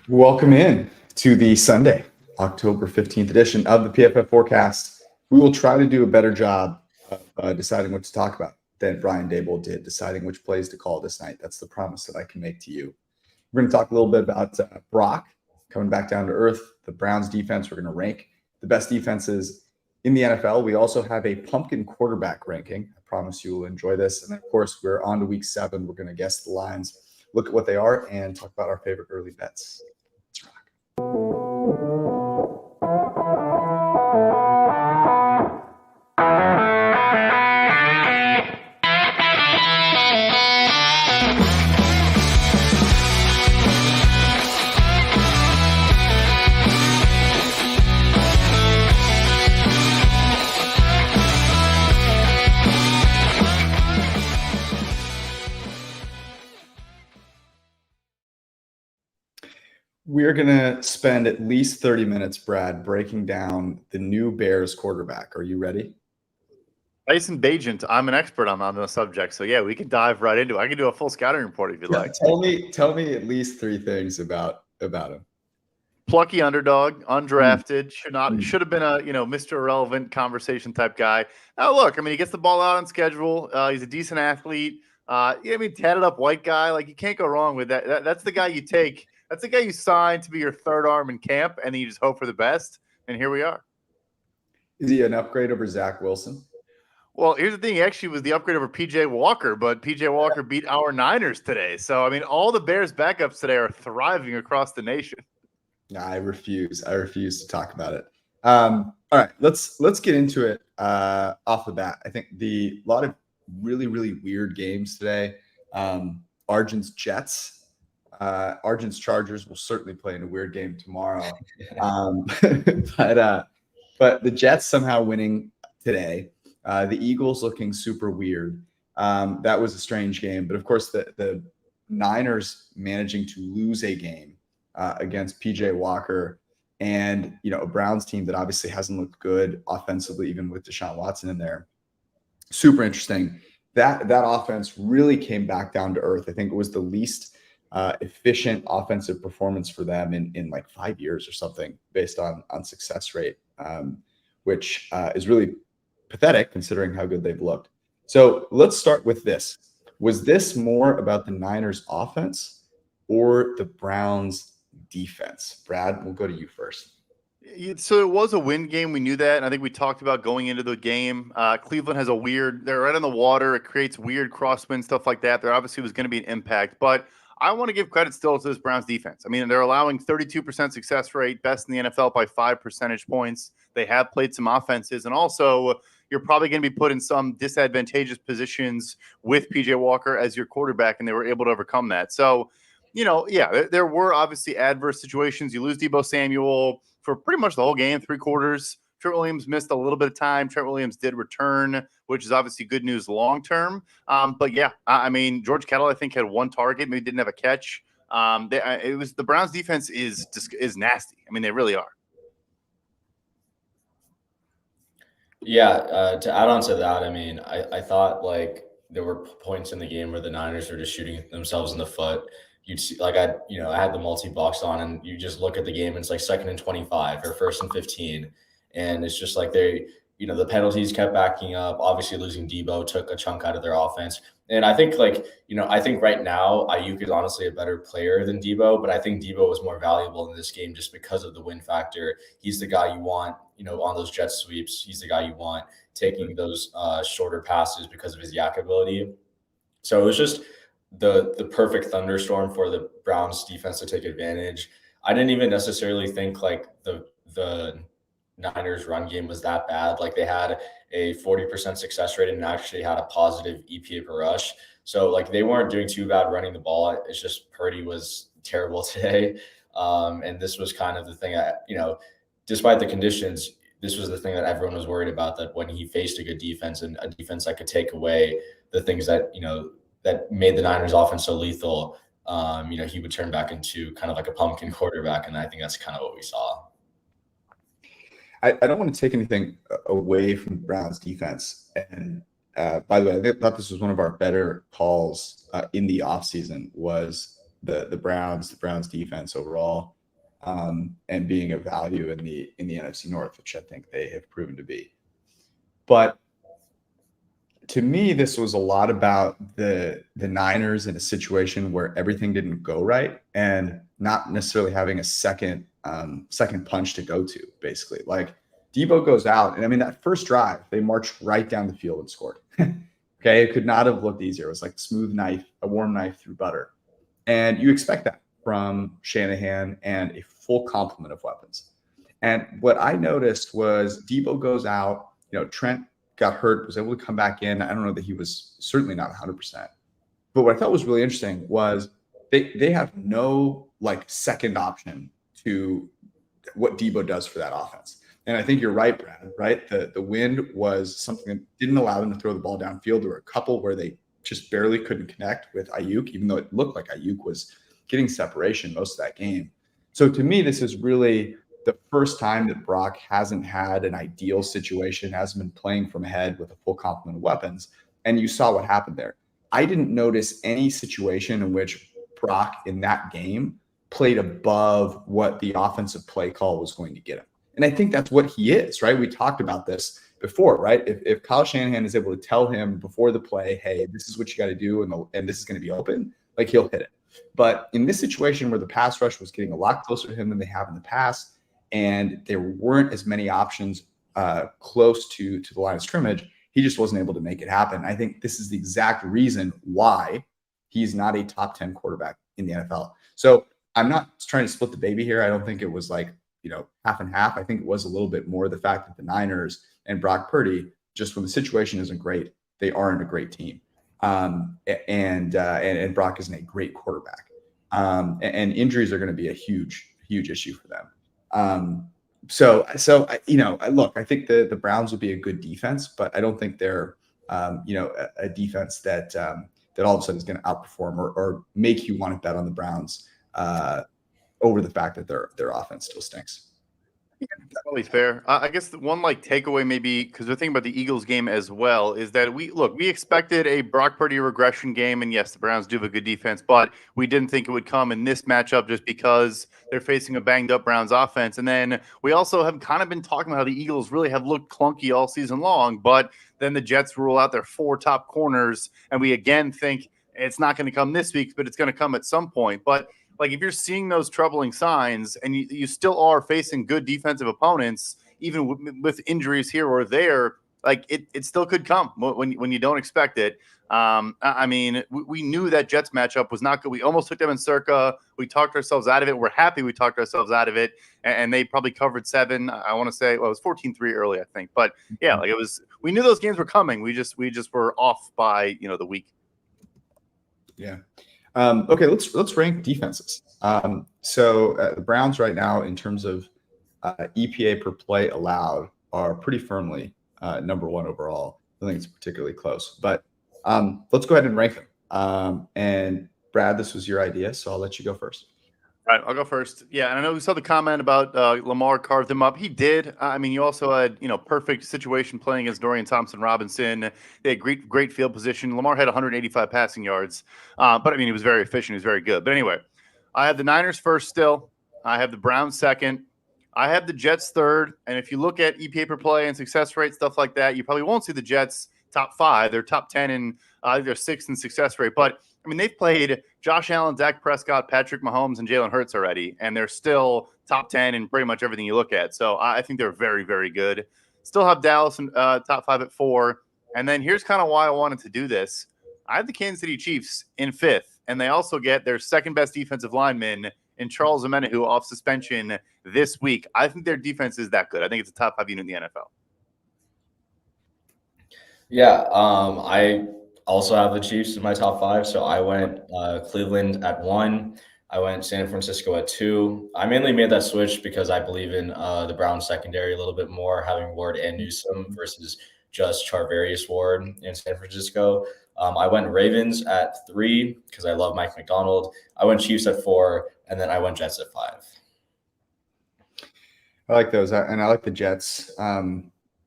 Welcome in to the Sunday, October 15th edition of the PFF Forecast. We will try to do a better job of deciding what to talk about than Brian Daboll did, deciding which plays to call this night. That's the promise that I can make to you. We're going to talk a little bit about Brock coming back down to earth, the Browns defense. We're going to rank the best defenses in the NFL. We also have a pumpkin quarterback ranking. I promise you will enjoy this. And then, of course, we're on to week 7. We're going to guess the lines, look at what they are, and talk about our favorite early bets. Let's rock. We're going to spend at least 30 minutes, Brad, breaking down the new Bears quarterback. Are you ready? Tyson Bagent, I'm an expert on the subject. So, yeah, we can dive right into it. I can do a full scouting report if you'd like. Tell me at least 3 things about him. Plucky underdog, undrafted, should have been a Mr. Irrelevant conversation type guy. Now, look, I mean, he gets the ball out on schedule. He's a decent athlete. Tatted up white guy. Like, you can't go wrong with that. That's the guy you take. That's the guy you sign to be your third arm in camp, and then you just hope for the best. And here we are. Is he an upgrade over Zach Wilson? Well, here's the thing. He actually was the upgrade over P.J. Walker, but P.J. Walker beat our Niners today. So, I mean, all the Bears backups today are thriving across the nation. I refuse to talk about it. All right, let's get into it off the bat. I think a lot of really, really weird games today. Argent's Jets. Argent's Chargers will certainly play in a weird game tomorrow. But the Jets somehow winning today. The Eagles looking super weird. That was a strange game. But, of course, the Niners managing to lose a game against P.J. Walker and, a Browns team that obviously hasn't looked good offensively, even with Deshaun Watson in there. Super interesting. That offense really came back down to earth. I think it was the least efficient offensive performance for them in like 5 years or something based on success rate, which is really pathetic considering how good they've looked. So let's start with this. Was this more about the Niners offense or the Browns defense? Brad, we'll go to you first. So it was a win game. We knew that. And I think we talked about going into the game. Cleveland has they're right on the water. It creates weird crosswind, stuff like that. There obviously was going to be an impact, but I want to give credit still to this Browns defense. I mean, they're allowing 32% success rate, best in the NFL by 5 percentage points. They have played some offenses. And also, you're probably going to be put in some disadvantageous positions with P.J. Walker as your quarterback, and they were able to overcome that. So, there were obviously adverse situations. You lose Deebo Samuel for pretty much the whole game, 3 quarters. Trent Williams missed a little bit of time. Trent Williams did return, which is obviously good news long-term. But yeah, I mean, George Kittle, I think, had 1 target, maybe didn't have a catch. The Browns defense is nasty. I mean, they really are. Yeah, to add on to that, I mean, I thought like there were points in the game where the Niners were just shooting themselves in the foot. You'd see, like I had the multi-box on, and you just look at the game, and it's like 2nd and 25 or 1st and 15. And it's just like the penalties kept backing up. Obviously, losing Deebo took a chunk out of their offense. And I think I think right now Ayuk is honestly a better player than Deebo, but I think Deebo was more valuable in this game just because of the win factor. He's the guy you want, on those jet sweeps. He's the guy you want taking those shorter passes because of his yak ability. So it was just the perfect thunderstorm for the Browns defense to take advantage. I didn't even necessarily think like the Niners run game was that bad. Like they had a 40% success rate and actually had a positive EPA per rush. So like they weren't doing too bad running the ball. It's just Purdy was terrible today. And this was kind of the thing despite the conditions, this was the thing that everyone was worried about, that when he faced a good defense and a defense that could take away the things that, that made the Niners offense so lethal, he would turn back into kind of like a pumpkin quarterback. And I think that's kind of what we saw. I don't want to take anything away from Browns defense. And by the way, I thought this was one of our better calls in the offseason, was the Browns defense overall, and being a value in the NFC North, which I think they have proven to be. But to me, this was a lot about the Niners in a situation where everything didn't go right, and not necessarily having a second punch to go to. Basically, like Debo goes out, and I mean that first drive, they marched right down the field and scored. Okay, it could not have looked easier. It was like a warm knife through butter, and you expect that from Shanahan and a full complement of weapons. And what I noticed was Debo goes out. Trent got hurt, was able to come back in. I don't know that he was certainly not 100%. But what I thought was really interesting was they have no like second option to what Debo does for that offense. And I think you're right, Brad, right? The wind was something that didn't allow them to throw the ball downfield. There were a couple where they just barely couldn't connect with Ayuk, even though it looked like Ayuk was getting separation most of that game. So to me, this is really the first time that Brock hasn't had an ideal situation, hasn't been playing from ahead with a full complement of weapons. And you saw what happened there. I didn't notice any situation in which Brock in that game played above what the offensive play call was going to get him. And I think that's what he is, right? We talked about this before, right? If Kyle Shanahan is able to tell him before the play, hey, this is what you got to do, and this is going to be open, like he'll hit it. But in this situation where the pass rush was getting a lot closer to him than they have in the past, and there weren't as many options close to the line of scrimmage, he just wasn't able to make it happen. I think this is the exact reason why he's not a top 10 quarterback in the NFL. So I'm not trying to split the baby here. I don't think it was like, half and half. I think it was a little bit more the fact that the Niners and Brock Purdy, just when the situation isn't great, they aren't a great team. And Brock isn't a great quarterback. And injuries are going to be a huge issue for them. So look, I think the Browns will be a good defense, but I don't think they're, a defense that all of a sudden is going to outperform or make you want to bet on the Browns over the fact that their offense still stinks. Yeah, that's probably fair. I guess the one takeaway maybe, because we're thinking about the Eagles game as well, is that we expected a Brock Purdy regression game, and yes, the Browns do have a good defense, but we didn't think it would come in this matchup just because they're facing a banged up Browns offense. And then we also have kind of been talking about how the Eagles really have looked clunky all season long, but then the Jets rule out their 4 top corners, and we again think it's not going to come this week, but it's going to come at some point. But if you're seeing those troubling signs and you still are facing good defensive opponents, even with injuries here or there, it still could come when you don't expect it. I mean, we knew that Jets matchup was not good. We almost took them in Circa. We talked ourselves out of it. We're happy we talked ourselves out of it. And they probably covered 7. I want to say, well, it was 14-3 early, I think. But yeah, it was. We knew those games were coming. We just were off by the week. Yeah. Okay, let's rank defenses. So the Browns right now, in terms of EPA per play allowed, are pretty firmly number 1 overall. I don't think it's particularly close, but let's go ahead and rank them. And Brad, this was your idea, so I'll let you go first. All right, I'll go first. Yeah, and I know we saw the comment about Lamar carved him up. He did. I mean, you also had, perfect situation playing against Dorian Thompson-Robinson. They had great field position. Lamar had 185 passing yards. But, I mean, he was very efficient. He was very good. But anyway, I have the Niners first still. I have the Browns second. I have the Jets third. And if you look at EPA per play and success rate, stuff like that, you probably won't see the Jets top 5. They're top 10 and they're 6th in success rate. But I mean, they've played Josh Allen, Dak Prescott, Patrick Mahomes, and Jalen Hurts already, and they're still top 10 in pretty much everything you look at. So I think they're very, very good. Still have Dallas in top 5 at 4. And then here's kind of why I wanted to do this. I have the Kansas City Chiefs in 5th, and they also get their second best defensive lineman in Charles Omenihu off suspension this week. I think their defense is that good. I think it's a top 5 unit in the NFL. Yeah, I also have the Chiefs in my top 5. So I went Cleveland at 1. I went San Francisco at 2. I mainly made that switch because I believe in the Browns secondary a little bit more, having Ward and Newsome versus just Charvarius Ward in San Francisco. I went Ravens at 3 because I love Mike McDonald. I went Chiefs at 4, and then I went Jets at 5. I like those, and I like the Jets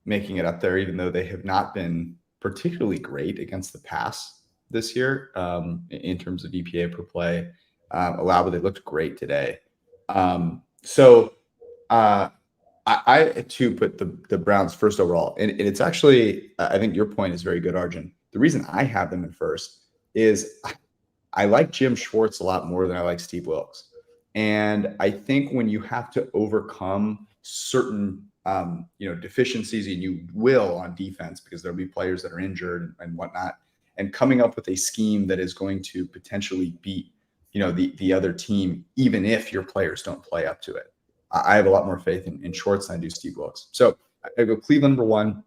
making it up there, even though they have not been particularly great against the pass this year in terms of EPA per play. allowed, but they looked great today. So I too put the Browns first overall, and it's actually, I think your point is very good, Arjun. The reason I have them in first is I like Jim Schwartz a lot more than I like Steve Wilkes, and I think when you have to overcome certain deficiencies, and you will on defense because there'll be players that are injured and whatnot, and coming up with a scheme that is going to potentially beat the other team, even if your players don't play up to it. I have a lot more faith in Schwartz than I do Steve Wilkes. So I go Cleveland number 1.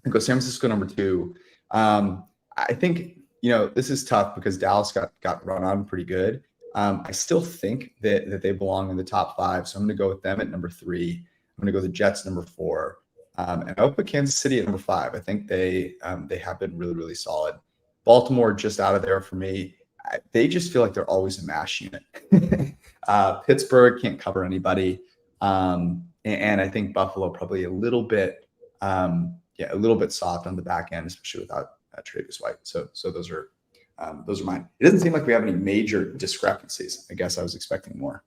I go San Francisco number 2. I think this is tough because Dallas got run on pretty good. I still think that they belong in the top 5, so I'm going to go with them at number 3. I'm going to go the Jets number 4, and I'll put Kansas City at number 5. I think they have been really, really solid. Baltimore just out of there for me. They just feel like they're always a mash unit. Pittsburgh can't cover anybody, and I think Buffalo probably a little bit soft on the back end, especially without Travis White. So those are mine. It doesn't seem like we have any major discrepancies. I guess I was expecting more.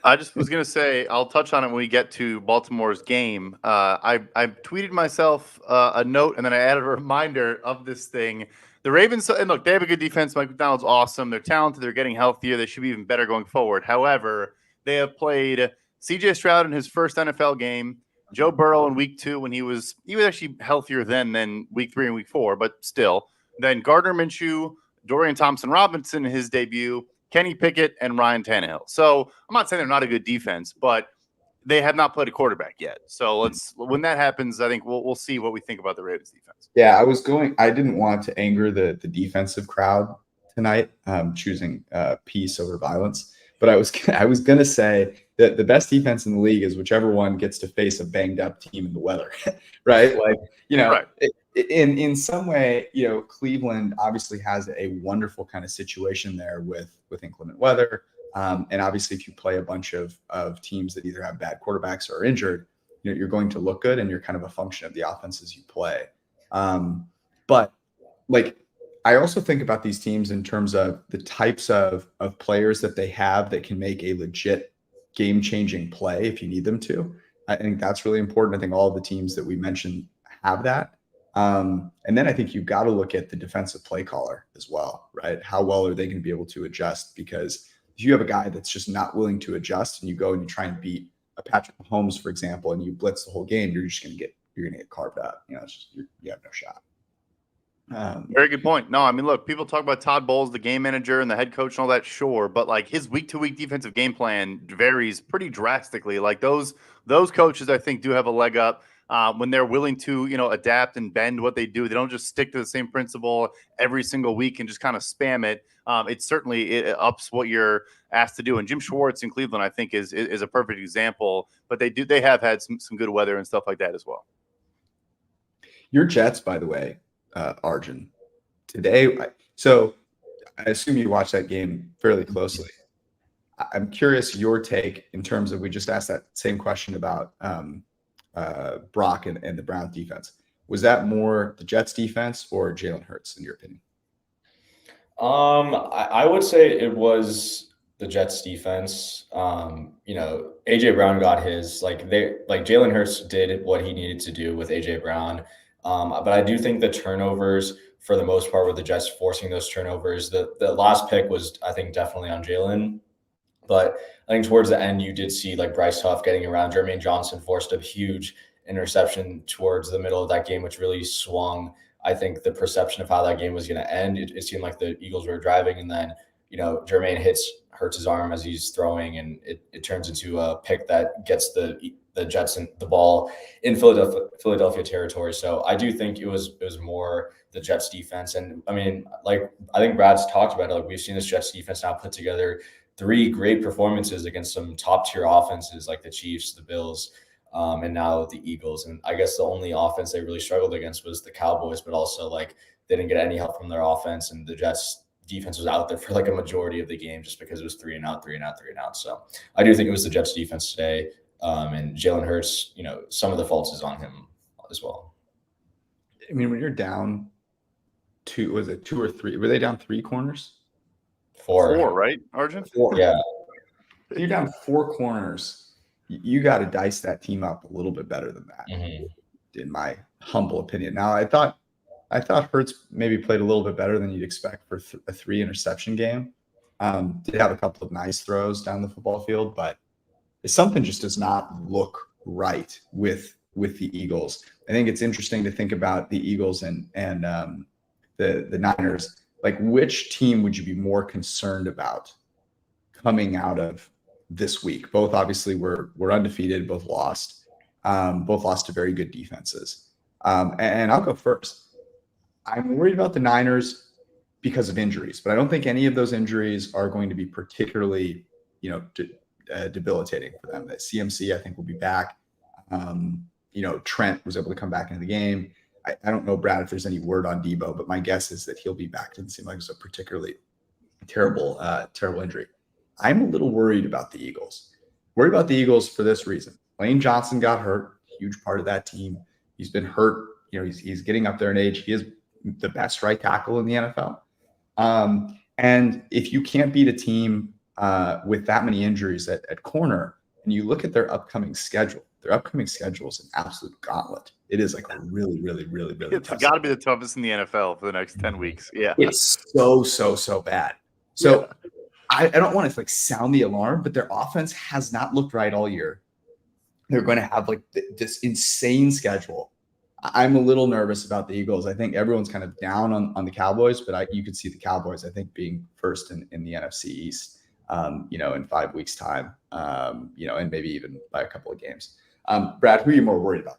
I just was going to say, I'll touch on it when we get to Baltimore's game. I tweeted myself a note, and then I added a reminder of this thing. The Ravens, and look, they have a good defense. Mike McDonald's awesome. They're talented. They're getting healthier. They should be even better going forward. However, they have played C.J. Stroud in his first NFL game, Joe Burrow in week 2 when he was actually healthier than week 3 and week 4, but still. Then Gardner Minshew, Dorian Thompson-Robinson in his debut, Kenny Pickett, and Ryan Tannehill. So I'm not saying they're not a good defense, but they have not played a quarterback yet. So when that happens, I think we'll see what we think about the Ravens defense. Yeah, I didn't want to anger the defensive crowd tonight, choosing peace over violence. But I was going to say that the best defense in the league is whichever one gets to face a banged up team in the weather, right? Like, right. In some way, Cleveland obviously has a wonderful kind of situation there with inclement weather. And obviously, if you play a bunch of teams that either have bad quarterbacks or are injured, you're going to look good, and you're kind of a function of the offenses you play. But like, I also think about these teams in terms of the types of players that they have that can make a legit game-changing play if you need them to. I think that's really important. I think all of the teams that we mentioned have that. And then I think you've got to look at the defensive play caller as well, right? How well are they going to be able to adjust? Because if you have a guy that's just not willing to adjust, and you go and you try and beat a Patrick Mahomes, for example, and you blitz the whole game, you're going to get carved up. It's just, you have no shot. Very good point. No, I mean, look, people talk about Todd Bowles, the game manager and the head coach and all that, sure, but like his week-to-week defensive game plan varies pretty drastically. Like those coaches, I think, do have a leg up when they're willing to, adapt and bend what they do. They don't just stick to the same principle every single week and just kind of spam it. It ups what you're asked to do. And Jim Schwartz in Cleveland, I think, is a perfect example. But they have had some good weather and stuff like that as well. Your Jets, by the way, Arjun, today. So I assume you watched that game fairly closely. I'm curious your take in terms of, we just asked that same question about Brock and the Browns defense. Was that more the Jets defense or Jalen Hurts, in your opinion? I would say it was the Jets defense. AJ Brown got his, Jalen Hurts did what he needed to do with AJ Brown. But I do think the turnovers, for the most part, were the Jets forcing those turnovers. The last pick was, I think, definitely on Jalen. But I think towards the end, you did see Bryce Huff getting around. Jermaine Johnson forced a huge interception towards the middle of that game, which really swung, I think, the perception of how that game was going to end. It seemed like the Eagles were driving, and then, Jermaine hurts his arm as he's throwing, and it turns into a pick that gets the Jets and the ball in Philadelphia territory. So I do think it was more the Jets defense. And I mean, I think Brad's talked about it. We've seen this Jets defense now put together 3 great performances against some top tier offenses like the Chiefs, the Bills, and now the Eagles. And I guess the only offense they really struggled against was the Cowboys, but also they didn't get any help from their offense, and the Jets defense was out there for a majority of the game just because it was 3 and out. So I do think it was the Jets defense today. And Jalen Hurts, some of the faults is on him as well. I mean, when you're down 2 or 3, were they down 3 corners? Four, right, Arjun? Four. Yeah. You're down 4 corners. You got to dice that team up a little bit better than that, in my humble opinion. Now, I thought Hurts maybe played a little bit better than you'd expect for a 3 interception game. Did have a couple of nice throws down the football field, but something just does not look right with the Eagles. I think it's interesting to think about the Eagles and the Niners. Like, which team would you be more concerned about coming out of this week? Both obviously were undefeated, both lost to very good defenses. And I'll go first. I'm worried about the Niners because of injuries, but I don't think any of those injuries are going to be particularly, debilitating for them. That CMC, I think, will be back. Trent was able to come back into the game. I don't know, Brad, if there's any word on Debo, but my guess is that he'll be back. Didn't seem like it was a particularly terrible injury. I'm a little worried about the Eagles. Worried about the Eagles for this reason. Lane Johnson got hurt, huge part of that team. He's been hurt. He's getting up there in age. He is the best right tackle in the NFL. And if you can't beat a team with that many injuries at corner, and you look at their upcoming schedule is an absolute gauntlet. It is like a really, really, really, really It's tough. got to be the toughest in the NFL for the next 10 weeks. Yeah. It's so bad. So I don't want to sound the alarm, but their offense has not looked right all year. They're going to have this insane schedule. I'm a little nervous about the Eagles. I think everyone's kind of down on the Cowboys, but you could see the Cowboys, I think, being first in the NFC East, in 5 weeks' time, and maybe even by a couple of games. Brad, who are you more worried about?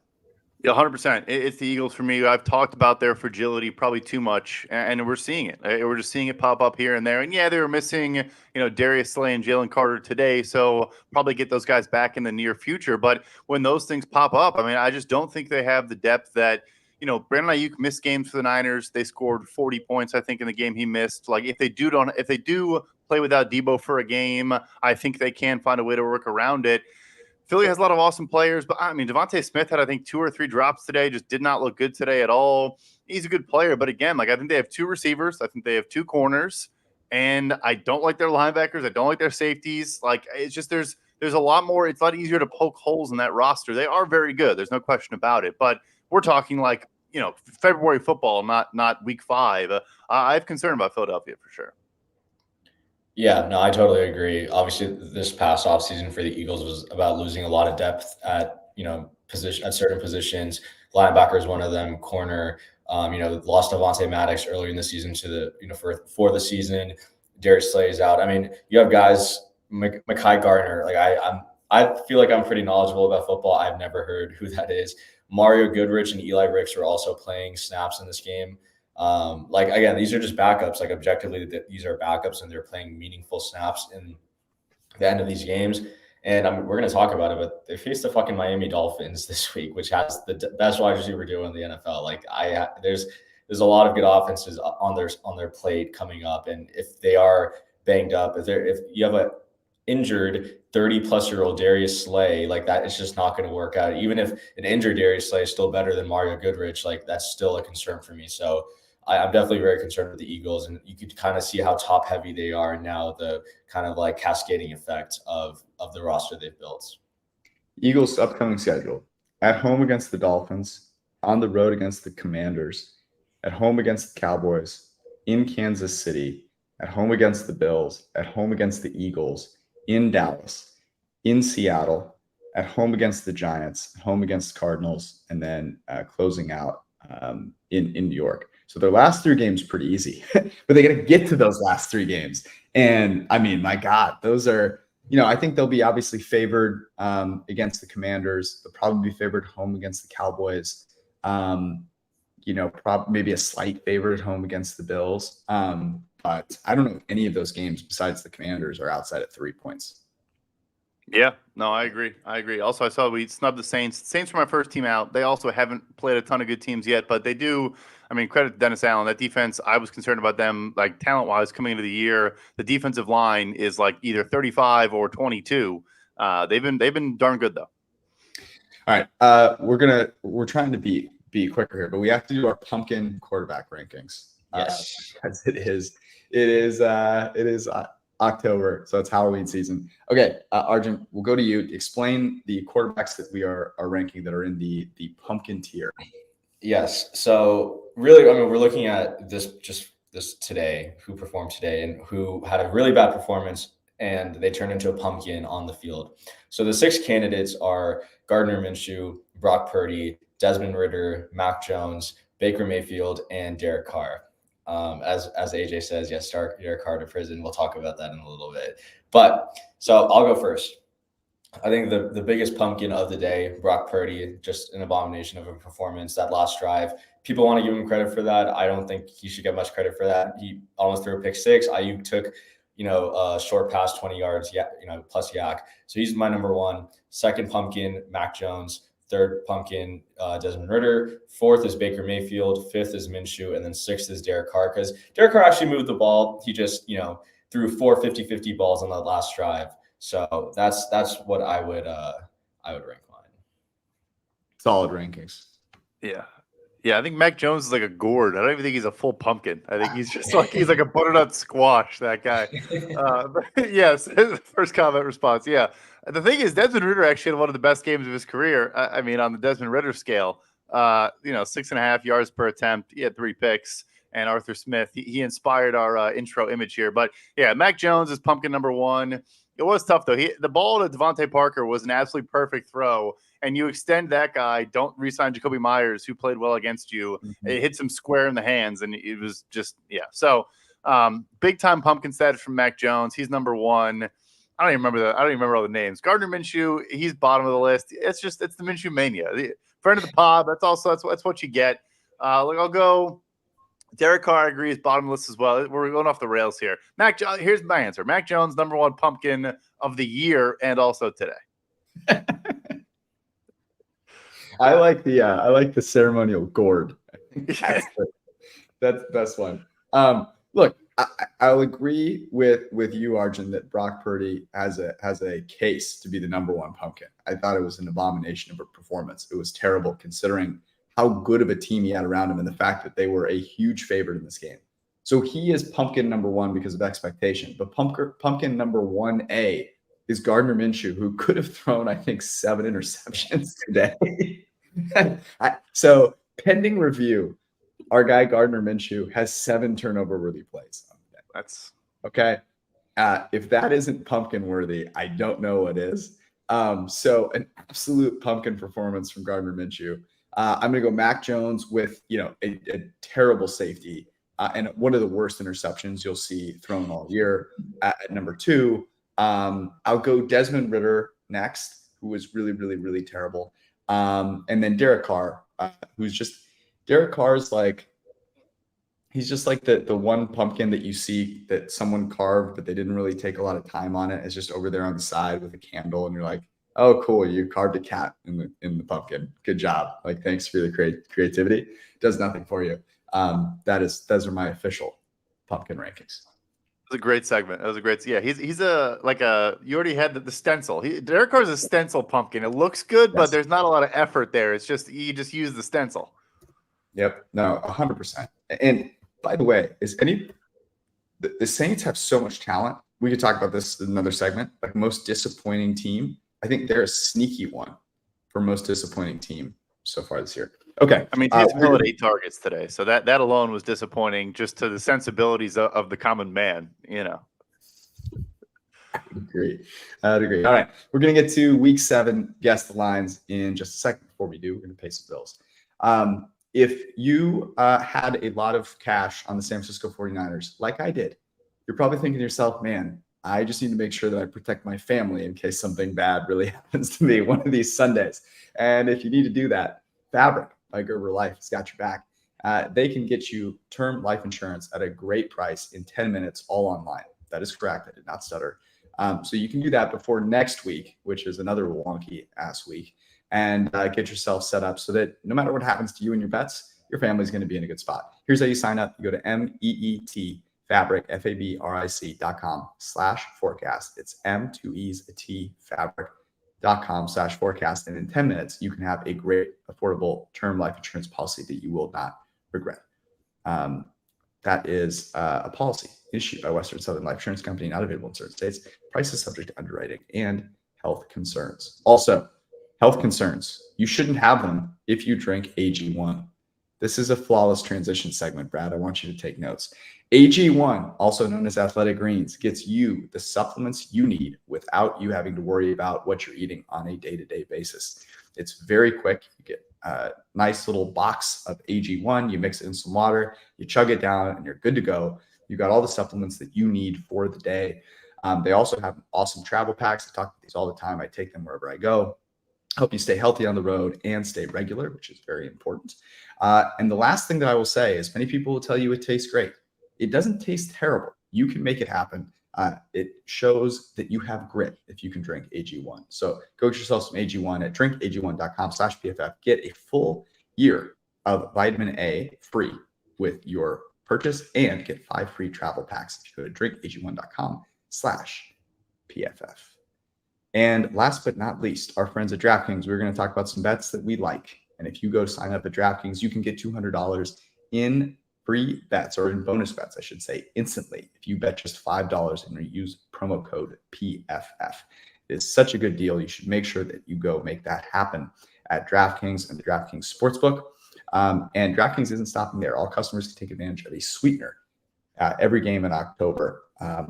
Yeah, 100%. It's the Eagles for me. I've talked about their fragility probably too much, and we're seeing it. We're just seeing it pop up here and there. And yeah, they were missing, Darius Slay and Jalen Carter today, so probably get those guys back in the near future. But when those things pop up, I just don't think they have the depth that, Brandon Ayuk missed games for the Niners. They scored 40 points, I think, in the game he missed. If they do play without Debo for a game, I think they can find a way to work around it. Philly has a lot of awesome players, but Devontae Smith had, I think, 2 or 3 drops today, just did not look good today at all. He's a good player, but again, I think they have 2 receivers. I think they have 2 corners, and I don't like their linebackers. I don't like their safeties. It's just there's a lot more. It's a lot easier to poke holes in that roster. They are very good. There's no question about it, but we're talking February football, not week 5. I have concern about Philadelphia for sure. Yeah, no, I totally agree. Obviously, this past offseason for the Eagles was about losing a lot of depth at certain positions. Linebacker is one of them. Corner, lost Avonte Maddox earlier in the season to the for the season. Darius Slay is out. You have guys, Mekhi Gardner. I feel like I'm pretty knowledgeable about football. I've never heard who that is. Mario Goodrich and Eli Ricks were also playing snaps in this game. Again, these are just backups. Objectively, these are backups, and they're playing meaningful snaps in the end of these games. And we're going to talk about it, but they faced the fucking Miami Dolphins this week, which has the best wide receiver duo in the NFL. There's a lot of good offenses on their plate coming up, and if they are banged up, if you have a injured 30-plus-year-old Darius Slay, that it's just not going to work out. Even if an injured Darius Slay is still better than Mario Goodrich, that's still a concern for me. So I'm definitely very concerned with the Eagles, and you could kind of see how top heavy they are, and now the kind of cascading effect of the roster they've built. Eagles' upcoming schedule: at home against the Dolphins, on the road against the Commanders, at home against the Cowboys, in Kansas City, at home against the Bills, at home against the Eagles, in Dallas, in Seattle, at home against the Giants, at home against the Cardinals, and then closing out in New York. So their last 3 games pretty easy, but they got to get to those last 3 games. And my God, those are, I think they'll be obviously favored against the Commanders. They'll probably be favored home against the Cowboys. Maybe a slight favorite at home against the Bills. But I don't know if any of those games besides the Commanders are outside at 3 points. Yeah, no, I agree. Also, I saw we snubbed the Saints. Saints were my first team out. They also haven't played a ton of good teams yet, but they do. Credit to Dennis Allen. That defense, I was concerned about them, talent-wise, coming into the year. The defensive line is either 35 or 22. They've been darn good though. All right, we're trying to be quicker here, but we have to do our pumpkin quarterback rankings. Yes, because it It is October, so it's Halloween season. Okay, Arjun, we'll go to you. Explain the quarterbacks that we are ranking that are in the pumpkin tier. Yes. So really, I mean, we're looking at this today, who performed today and who had a really bad performance and they turned into a pumpkin on the field. So the 6 candidates are Gardner Minshew, Brock Purdy, Desmond Ridder, Mac Jones, Baker Mayfield, and Derek Carr. As AJ says, yes, start Derek Carr to prison. We'll talk about that in a little bit. But so I'll go first. I think the biggest pumpkin of the day, Brock Purdy, just an abomination of a performance. That last drive, people want to give him credit for that. I don't think he should get much credit for that. He almost threw a pick 6. Ayuk took, a short pass 20 yards, plus yak. So he's my number 1. Second pumpkin, Mac Jones. Third pumpkin, Desmond Ridder. 4th is Baker Mayfield. 5th is Minshew. And then 6th is Derek Carr, because Derek Carr actually moved the ball. He just, threw 4 50-50 balls on that last drive. So that's what I would rank mine. Solid rankings. Yeah, I think Mac Jones is like a gourd. I don't even think he's a full pumpkin. I think he's just he's like a butternut squash, that guy. But yes, first comment response. Yeah. The thing is, Desmond Ridder actually had one of the best games of his career. I mean, on the Desmond Ridder scale, 6.5 yards per attempt. He had 3 picks. And Arthur Smith, he inspired our intro image here. But yeah, Mac Jones is pumpkin number 1. It was tough, though. The ball to Devontae Parker was an absolutely perfect throw. And you extend that guy, don't re-sign Jacoby Myers, who played well against you. Mm-hmm. It hits him square in the hands, and it was just, yeah. So big-time pumpkin status from Mac Jones. He's number 1. I don't even remember all the names. Gardner Minshew, he's bottom of the list. It's the Minshew mania. Friend of the pod, that's what you get. I'll go Derek Carr, I agree, is bottom of the list as well. We're going off the rails here. Here's my answer. Mac Jones, number 1 pumpkin of the year and also today. I like the ceremonial gourd. That's the best one. Look, I'll agree with you, Arjun, that Brock Purdy has a case to be the number 1 pumpkin. I thought it was an abomination of a performance. It was terrible considering how good of a team he had around him and the fact that they were a huge favorite in this game. So he is pumpkin number 1 because of expectation. But pumpkin number 1A is Gardner Minshew, who could have thrown, I think, 7 interceptions today. So pending review, our guy Gardner Minshew has 7 turnover-worthy plays. That's okay. If that isn't pumpkin-worthy, I don't know what is. So an absolute pumpkin performance from Gardner Minshew. I'm going to go Mac Jones with, a terrible safety and one of the worst interceptions you'll see thrown all year. At number 2, I'll go Desmond Ridder next, who was really, really, really terrible. And then Derek Carr, Derek Carr is he's just like the one pumpkin that you see that someone carved, but they didn't really take a lot of time on it. It's just over there on the side with a candle, and you're like, oh, cool, you carved a cat in the pumpkin. Good job. Thanks for the creativity. Does nothing for you. Those are my official pumpkin rankings. It was a great segment. It was a great. Yeah, he's you already had the stencil. Derek Carr's a stencil pumpkin. It looks good, yes, but there's not a lot of effort there. It's just you just use the stencil. Yep. No, 100%. And by the way, the Saints have so much talent. We could talk about this in another segment. Most disappointing team. I think they're a sneaky one for most disappointing team so far this year. Okay. I mean, Taysom Hill had 8 targets today. So that alone was disappointing just to the sensibilities of the common man, I'd agree. All right. We're going to get to week 7, guess the lines in just a second. Before we do, we're going to pay some bills. If you had a lot of cash on the San Francisco 49ers, like I did, you're probably thinking to yourself, man, I just need to make sure that I protect my family in case something bad really happens to me one of these Sundays. And if you need to do that, Fabric by Gerber Life has got your back. They can get you term life insurance at a great price in 10 minutes, all online. That is correct. I did not stutter. So you can do that before next week, which is another wonky ass week, and get yourself set up so that no matter what happens to you and your pets, your family's going to be in a good spot. Here's how you sign up. You go to MEET fabric.com/forecast. It's M2ES fabric.com/forecast. And in 10 minutes, you can have a great, affordable term life insurance policy that you will not regret. that is a policy issued by Western Southern Life Insurance Company, not available in certain states. Price is subject to underwriting and health concerns. Also, health concerns. You shouldn't have them if you drink AG1. This is a flawless transition segment, Brad. I want you to take notes. AG1, also known as Athletic Greens, gets you the supplements you need without you having to worry about what you're eating on a day-to-day basis. It's very quick. You get a nice little box of AG1. You mix it in some water, you chug it down, and you're good to go. You got all the supplements that you need for the day. They also have awesome travel packs. I talk about these all the time. I take them wherever I go. Help you stay healthy on the road and stay regular, which is very important. And the last thing that I will say is many people will tell you it tastes great. It doesn't taste terrible. You can make it happen. It shows that you have grit if you can drink AG1. So go get yourself some AG1 at drinkag1.com/PFF. Get a full year of vitamin A free with your purchase and get 5 free travel packs if you go to drinkag1.com/PFF. And last but not least, our friends at DraftKings, we're going to talk about some bets that we like. And if you go sign up at DraftKings, you can get $200 in free bets, or in bonus bets, I should say, instantly if you bet just $5 and use promo code PFF. It is such a good deal. You should make sure that you go make that happen at DraftKings and the DraftKings Sportsbook. And DraftKings isn't stopping there. All customers can take advantage of a sweetener every game in October.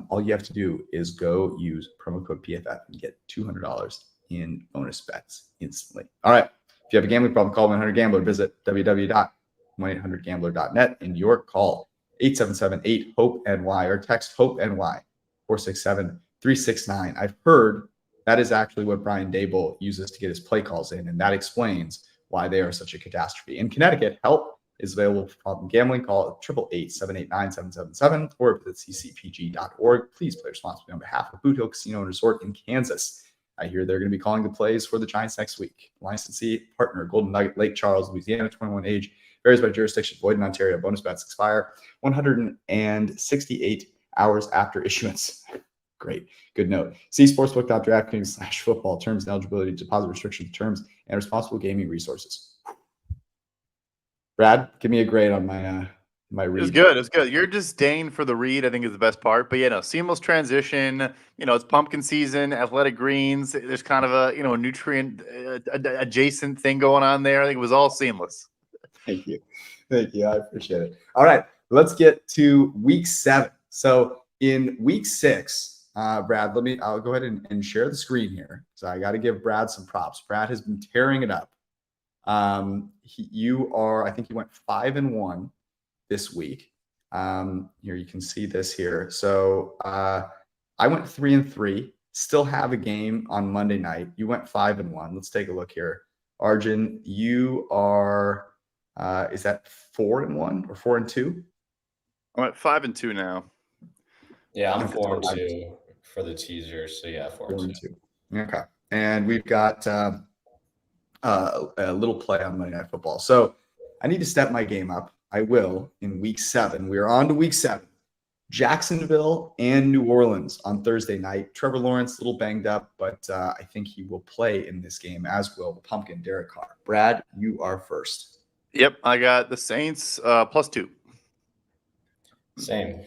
All you have to do is go use promo code PFF and get $200 in bonus bets instantly. All right. If you have a gambling problem, call 1-800-GAMBLER. Visit www.1800gambler.net and your call 877-8-HOPE-NY or text HOPE-NY 467-369. I've heard that is actually what Brian Daboll uses to get his play calls in, and that explains why they are such a catastrophe. In Connecticut, help is available for problem gambling. Call 888-789-777 or visit ccpg.org. Please play responsibly on behalf of Boot Hill Casino and Resort in Kansas. I hear they're going to be calling the plays for the Giants next week. Licensee partner, Golden Nugget, Lake Charles, Louisiana, 21 age, varies by jurisdiction, void in Ontario. Bonus bets expire 168 hours after issuance. Great. Good note. See sportsbook.draftkings/football. Terms and eligibility, deposit restriction terms, and responsible gaming resources. Brad, give me a grade on my read. It's good. It's good. Your disdain for the read, I think, is the best part. But seamless transition. It's pumpkin season, Athletic Greens. There's kind of a a nutrient adjacent thing going on there. I think it was all seamless. Thank you. I appreciate it. All right, let's get to week 7. So in week 6, Brad, I'll go ahead and share the screen here. So I got to give Brad some props. Brad has been tearing it up. I think you went 5-1 this week. Here you can see this here. So I went 3-3. Still have a game on Monday night. You went 5-1. Let's take a look here. Arjun, you are is that 4-1 or 4-2? I'm at 5-2 now. Yeah, I'm 4-2 for the teaser. So yeah, 4-2. Okay, and we've got a little play on Monday Night Football. So I need to step my game up. I will in week 7. We're on to week 7. Jacksonville and New Orleans on Thursday night. Trevor Lawrence, a little banged up, but I think he will play in this game, as will the pumpkin Derek Carr. Brad, you are first. Yep, I got the Saints +2. Same.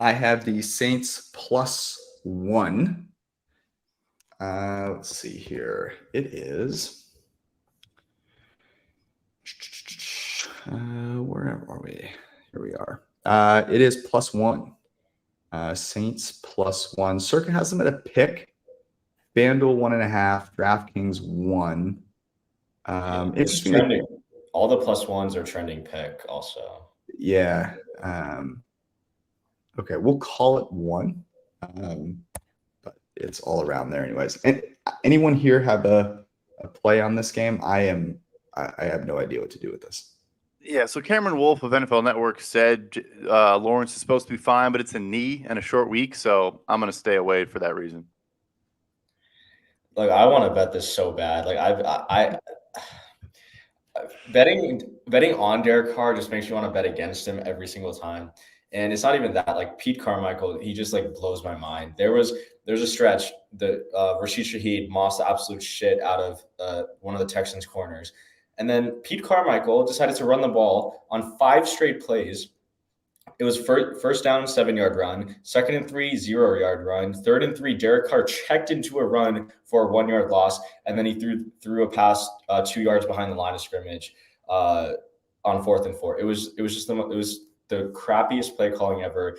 I have the Saints +1. Let's see here. It is. Where are we? Here we are. It is +1. Saints +1. Circa has them at a pick. FanDuel 1.5. DraftKings 1. It's trending. All the +1s are trending pick also. Yeah. Okay, we'll call it 1. But it's all around there anyways. And anyone here have a play on this game? I have no idea what to do with this. Yeah, so Cameron Wolf of NFL Network said Lawrence is supposed to be fine, but it's a knee and a short week, so I'm going to stay away for that reason. Like, I want to bet this so bad. Like, I betting on Derek Carr just makes you want to bet against him every single time. And it's not even that. Like, Pete Carmichael, he just blows my mind. There's a stretch that Rashid Shaheed mossed the absolute shit out of one of the Texans' corners. And then Pete Carmichael decided to run the ball on 5 straight plays It was first down, 7-yard run. Second and 3, 0-yard run. Third and 3, Derek Carr checked into a run for a 1-yard loss, and then he threw a pass 2 yards behind the line of scrimmage on 4th and 4. It was the crappiest play calling ever.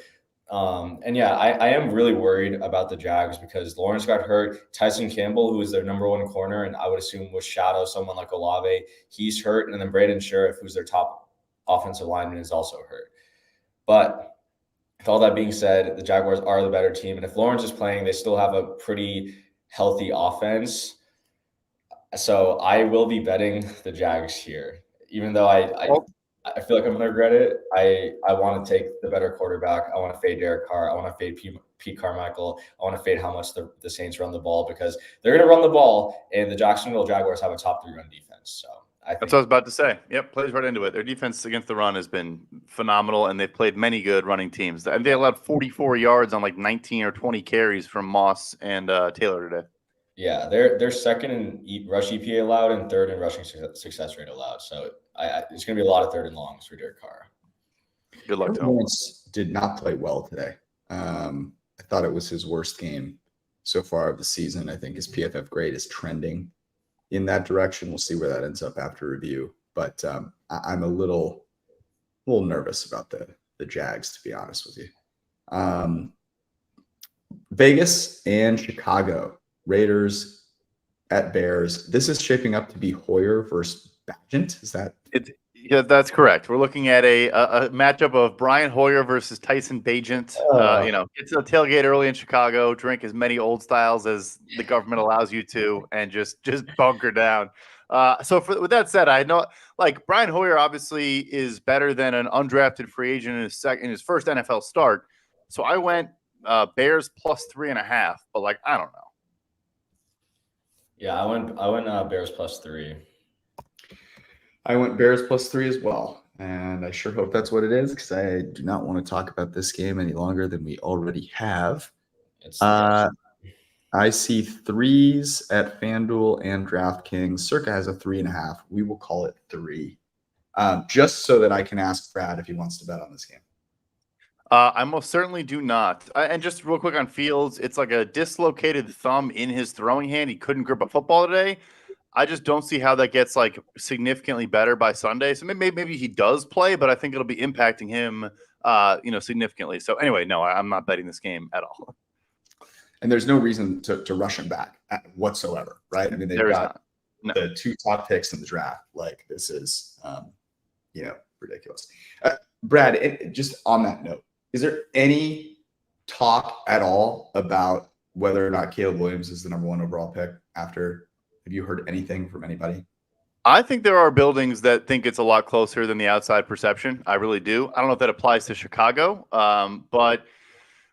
And yeah, I am really worried about the Jags because Lawrence got hurt. Tyson Campbell, who is their number one corner, and I would assume would shadow someone like Olave, he's hurt. And then Braden Sheriff, who's their top offensive lineman, is also hurt. But with all that being said, the Jaguars are the better team. And if Lawrence is playing, they still have a pretty healthy offense. So I will be betting the Jags here, even though I feel like I'm going to regret it. I want to take the better quarterback. I want to fade Derek Carr. I want to fade Pete Carmichael. I want to fade how much the Saints run the ball because they're going to run the ball, and the Jacksonville Jaguars have a top 3 run defense. So that's what I was about to say. Yep, plays right into it. Their defense against the run has been phenomenal, and they've played many good running teams. And they allowed 44 yards on like 19 or 20 carries from Moss and Taylor today. Yeah, they're second in rush EPA allowed and third in rushing success rate allowed. So it's going to be a lot of 3rd and longs for Derek Carr. Good luck to him. Lawrence did not play well today. I thought it was his worst game so far of the season. I think his PFF grade is trending in that direction. We'll see where that ends up after review. But I'm a little nervous about the Jags, to be honest with you. Vegas and Chicago, Raiders at Bears. This is shaping up to be Hoyer versus Bagent. Is that? Yeah, that's correct. We're looking at a matchup of Brian Hoyer versus Tyson Bagent. Get to the tailgate early in Chicago, drink as many old styles as the government allows you to, and just bunker down. With that said, I know like Brian Hoyer obviously is better than an undrafted free agent in his first NFL start. So I went Bears plus 3.5, but like I don't know. Yeah, I went Bears plus 3. I went Bears plus 3 as well, and I sure hope that's what it is because I do not want to talk about this game any longer than we already have. I see 3s at FanDuel and DraftKings. Circa has a 3.5. We will call it 3, just so that I can ask Brad if he wants to bet on this game. I most certainly do not. And just real quick on Fields, it's like a dislocated thumb in his throwing hand. He couldn't grip a football today. I just don't see how that gets like significantly better by Sunday. So maybe he does play, but I think it'll be impacting him, significantly. So anyway, no, I'm not betting this game at all. And there's no reason to rush him back whatsoever, right? I mean, they've got the 2 top picks in the draft. Like this is, ridiculous. Brad, just on that note, is there any talk at all about whether or not Caleb Williams is the number 1 overall pick after? Have you heard anything from anybody? I think there are buildings that think it's a lot closer than the outside perception. I really do. I don't know if that applies to Chicago, but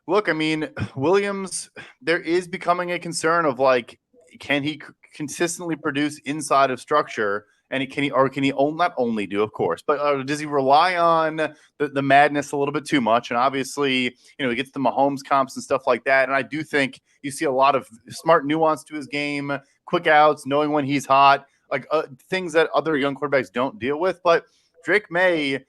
look, I mean, Williams, there is becoming a concern of like, can he consistently produce inside of structure? And can he not only do, of course, but does he rely on the madness a little bit too much? And obviously, he gets the Mahomes comps and stuff like that. And I do think you see a lot of smart nuance to his game, quick outs, knowing when he's hot, like things that other young quarterbacks don't deal with. But Drake May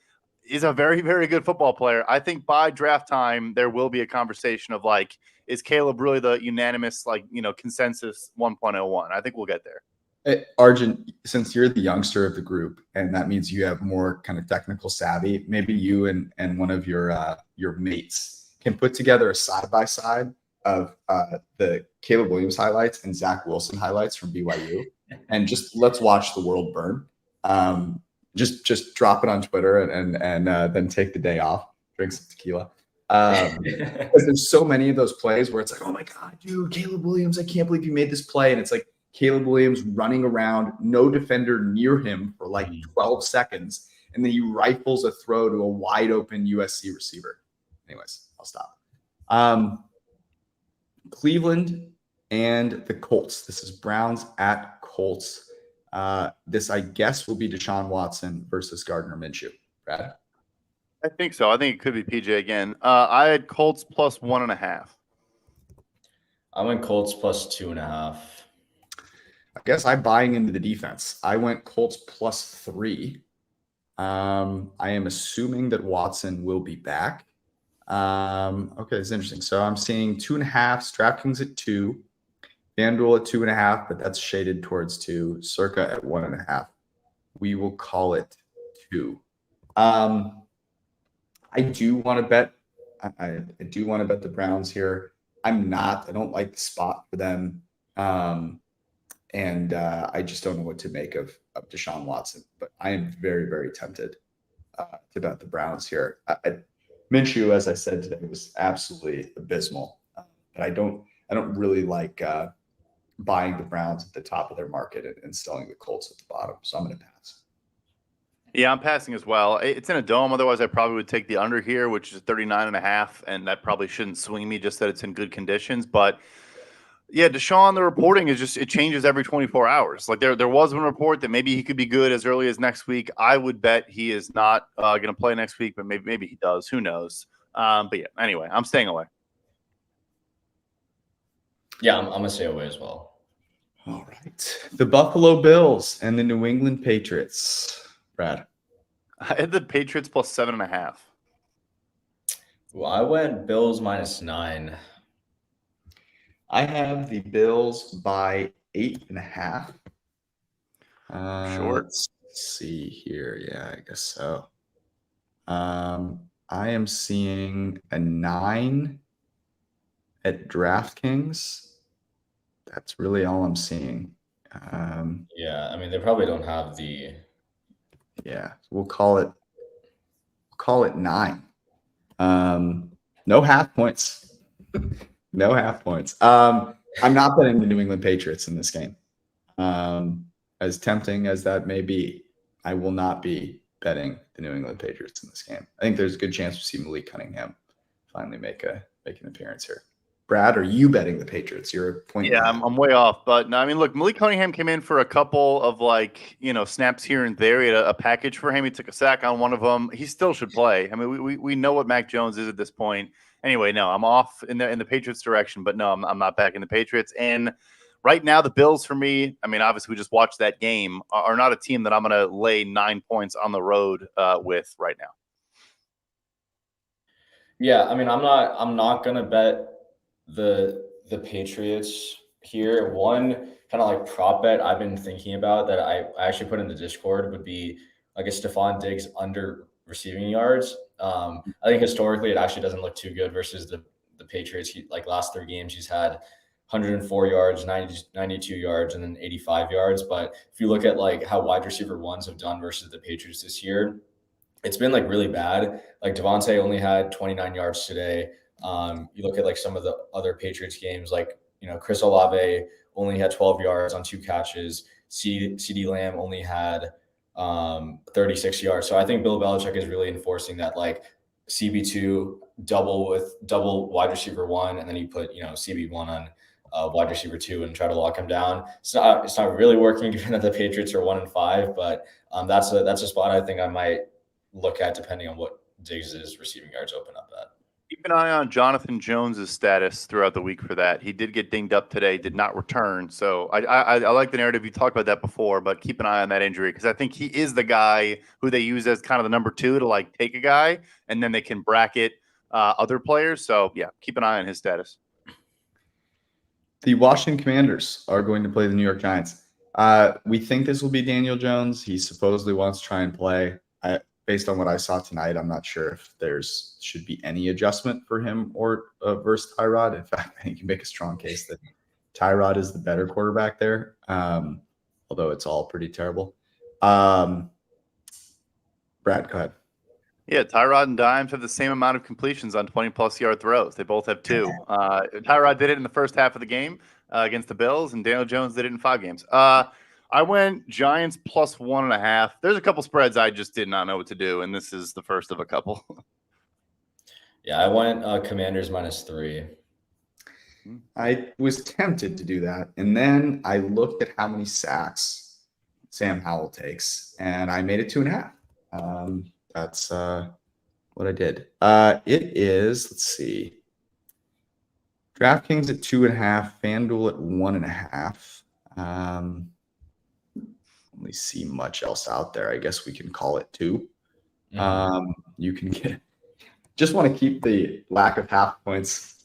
is a very, very good football player. I think by draft time, there will be a conversation of like, is Caleb really the unanimous, consensus 1.01? I think we'll get there. Arjun, since you're the youngster of the group, and that means you have more kind of technical savvy, maybe you and one of your mates can put together a side-by-side of the Caleb Williams highlights and Zach Wilson highlights from BYU, and just let's watch the world burn. Just drop it on Twitter and then take the day off, drink some tequila. Because there's so many of those plays where it's like, oh my God, dude, Caleb Williams, I can't believe you made this play. And it's like Caleb Williams running around, no defender near him for like 12 seconds. And then he rifles a throw to a wide open USC receiver. Anyways, I'll stop. Cleveland and the Colts. This is Browns at Colts. This, I guess, will be Deshaun Watson versus Gardner Minshew. Brad? I think so. I think it could be PJ again. I had Colts plus 1.5. I went Colts plus 2.5. I guess I'm buying into the defense. I went Colts plus 3. I am assuming that Watson will be back. Okay, it's interesting. So I'm seeing 2.5. DraftKings at 2, FanDuel at 2.5, but that's shaded towards 2. Circa at 1.5. We will call it 2. I do want to bet. I do want to bet the Browns here. I don't like the spot for them. And I just don't know what to make of Deshaun Watson. But I am very, very tempted to bet the Browns here. Minshew, as I said today, was absolutely abysmal. But I don't really like buying the Browns at the top of their market and selling the Colts at the bottom. So I'm going to pass. Yeah, I'm passing as well. It's in a dome. Otherwise, I probably would take the under here, which is 39.5. And that probably shouldn't swing me, just that it's in good conditions. But yeah, Deshaun, the reporting is just, it changes every 24 hours. Like there was one report that maybe he could be good as early as next week. I would bet he is not going to play next week, but maybe he does. Who knows? But yeah, anyway, I'm staying away. Yeah, I'm gonna stay away as well. All right. The Buffalo Bills and the New England Patriots. Brad. I had the Patriots plus 7.5. Well, I went Bills -9. I have the Bills by 8.5. Short. Let's see here. Yeah, I guess so. I am seeing a 9 at DraftKings. That's really all I'm seeing. Yeah, I mean they probably don't have the. Yeah, we'll call it 9. No half points. No half points. I'm not betting the New England Patriots in this game. As tempting as that may be, I will not be betting the New England Patriots in this game. I think there's a good chance we see Malik Cunningham finally make an appearance here. Brad, are you betting the Patriots? You're a point. Yeah, I'm way off. But no, I mean, look, Malik Cunningham came in for a couple of snaps here and there. He had a package for him. He took a sack on one of them. He still should play. I mean, we know what Mac Jones is at this point. Anyway, no, I'm off in the Patriots direction. But no, I'm not backing the Patriots. And right now, the Bills for me, I mean, obviously we just watched that game, are not a team that I'm going to lay 9 points on the road with right now. Yeah, I mean, I'm not gonna bet the Patriots here. One kind of like prop bet I've been thinking about that I actually put in the Discord would be like a Stephon Diggs under receiving yards. I think historically it actually doesn't look too good versus the Patriots. Last 3 games he's had 104 yards, 92 yards, and then 85 yards. But if you look at like how wide receiver ones have done versus the Patriots this year, it's been like really bad. Like Devontae only had 29 yards today. You look at like some of the other Patriots games, like, Chris Olave only had 12 yards on 2 catches. CeeDee Lamb only had 36 yards. So I think Bill Belichick is really enforcing that like CB2 double wide receiver 1, and then you put, CB1 on wide receiver 2 and try to lock him down. It's not really working given that the Patriots are 1-5, but that's a spot I think I might look at depending on what Diggs' receiving yards open up at. Keep an eye on Jonathan Jones's status throughout the week for that. He did get dinged up today, did not return. So I like the narrative. You talked about that before, but keep an eye on that injury because I think he is the guy who they use as kind of the number 2 to like take a guy and then they can bracket other players. So yeah, keep an eye on his status. The Washington Commanders are going to play the New York Giants. We think this will be Daniel Jones. He supposedly wants to try and play. Based on what I saw tonight, I'm not sure if should be any adjustment for him or versus Tyrod. In fact, I think you make a strong case that Tyrod is the better quarterback there, although it's all pretty terrible. Brad, go ahead. Yeah, Tyrod and Dimes have the same amount of completions on 20-plus yard throws. They both have 2. Tyrod did it in the first half of the game against the Bills, and Daniel Jones did it in 5 games. I went Giants plus 1.5. There's a couple spreads I just did not know what to do, and this is the first of a couple. Yeah, I went Commanders -3. I was tempted to do that, and then I looked at how many sacks Sam Howell takes, and I made it 2.5. That's what I did. It is, let's see, DraftKings at 2.5, FanDuel at 1.5. really see much else out there. I guess we can call it 2. Mhm. You can get just want to keep the lack of half points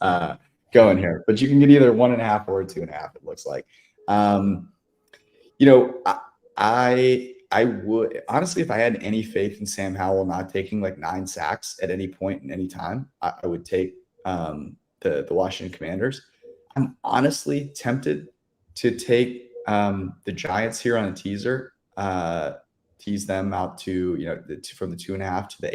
going here, but you can get either 1.5 or 2.5. It looks like. You know, I would honestly, if I had any faith in Sam Howell not taking like 9 sacks at any point in any time, I would take the Washington Commanders. I'm honestly tempted to take the Giants here on a teaser, tease them out to from the 2.5 to the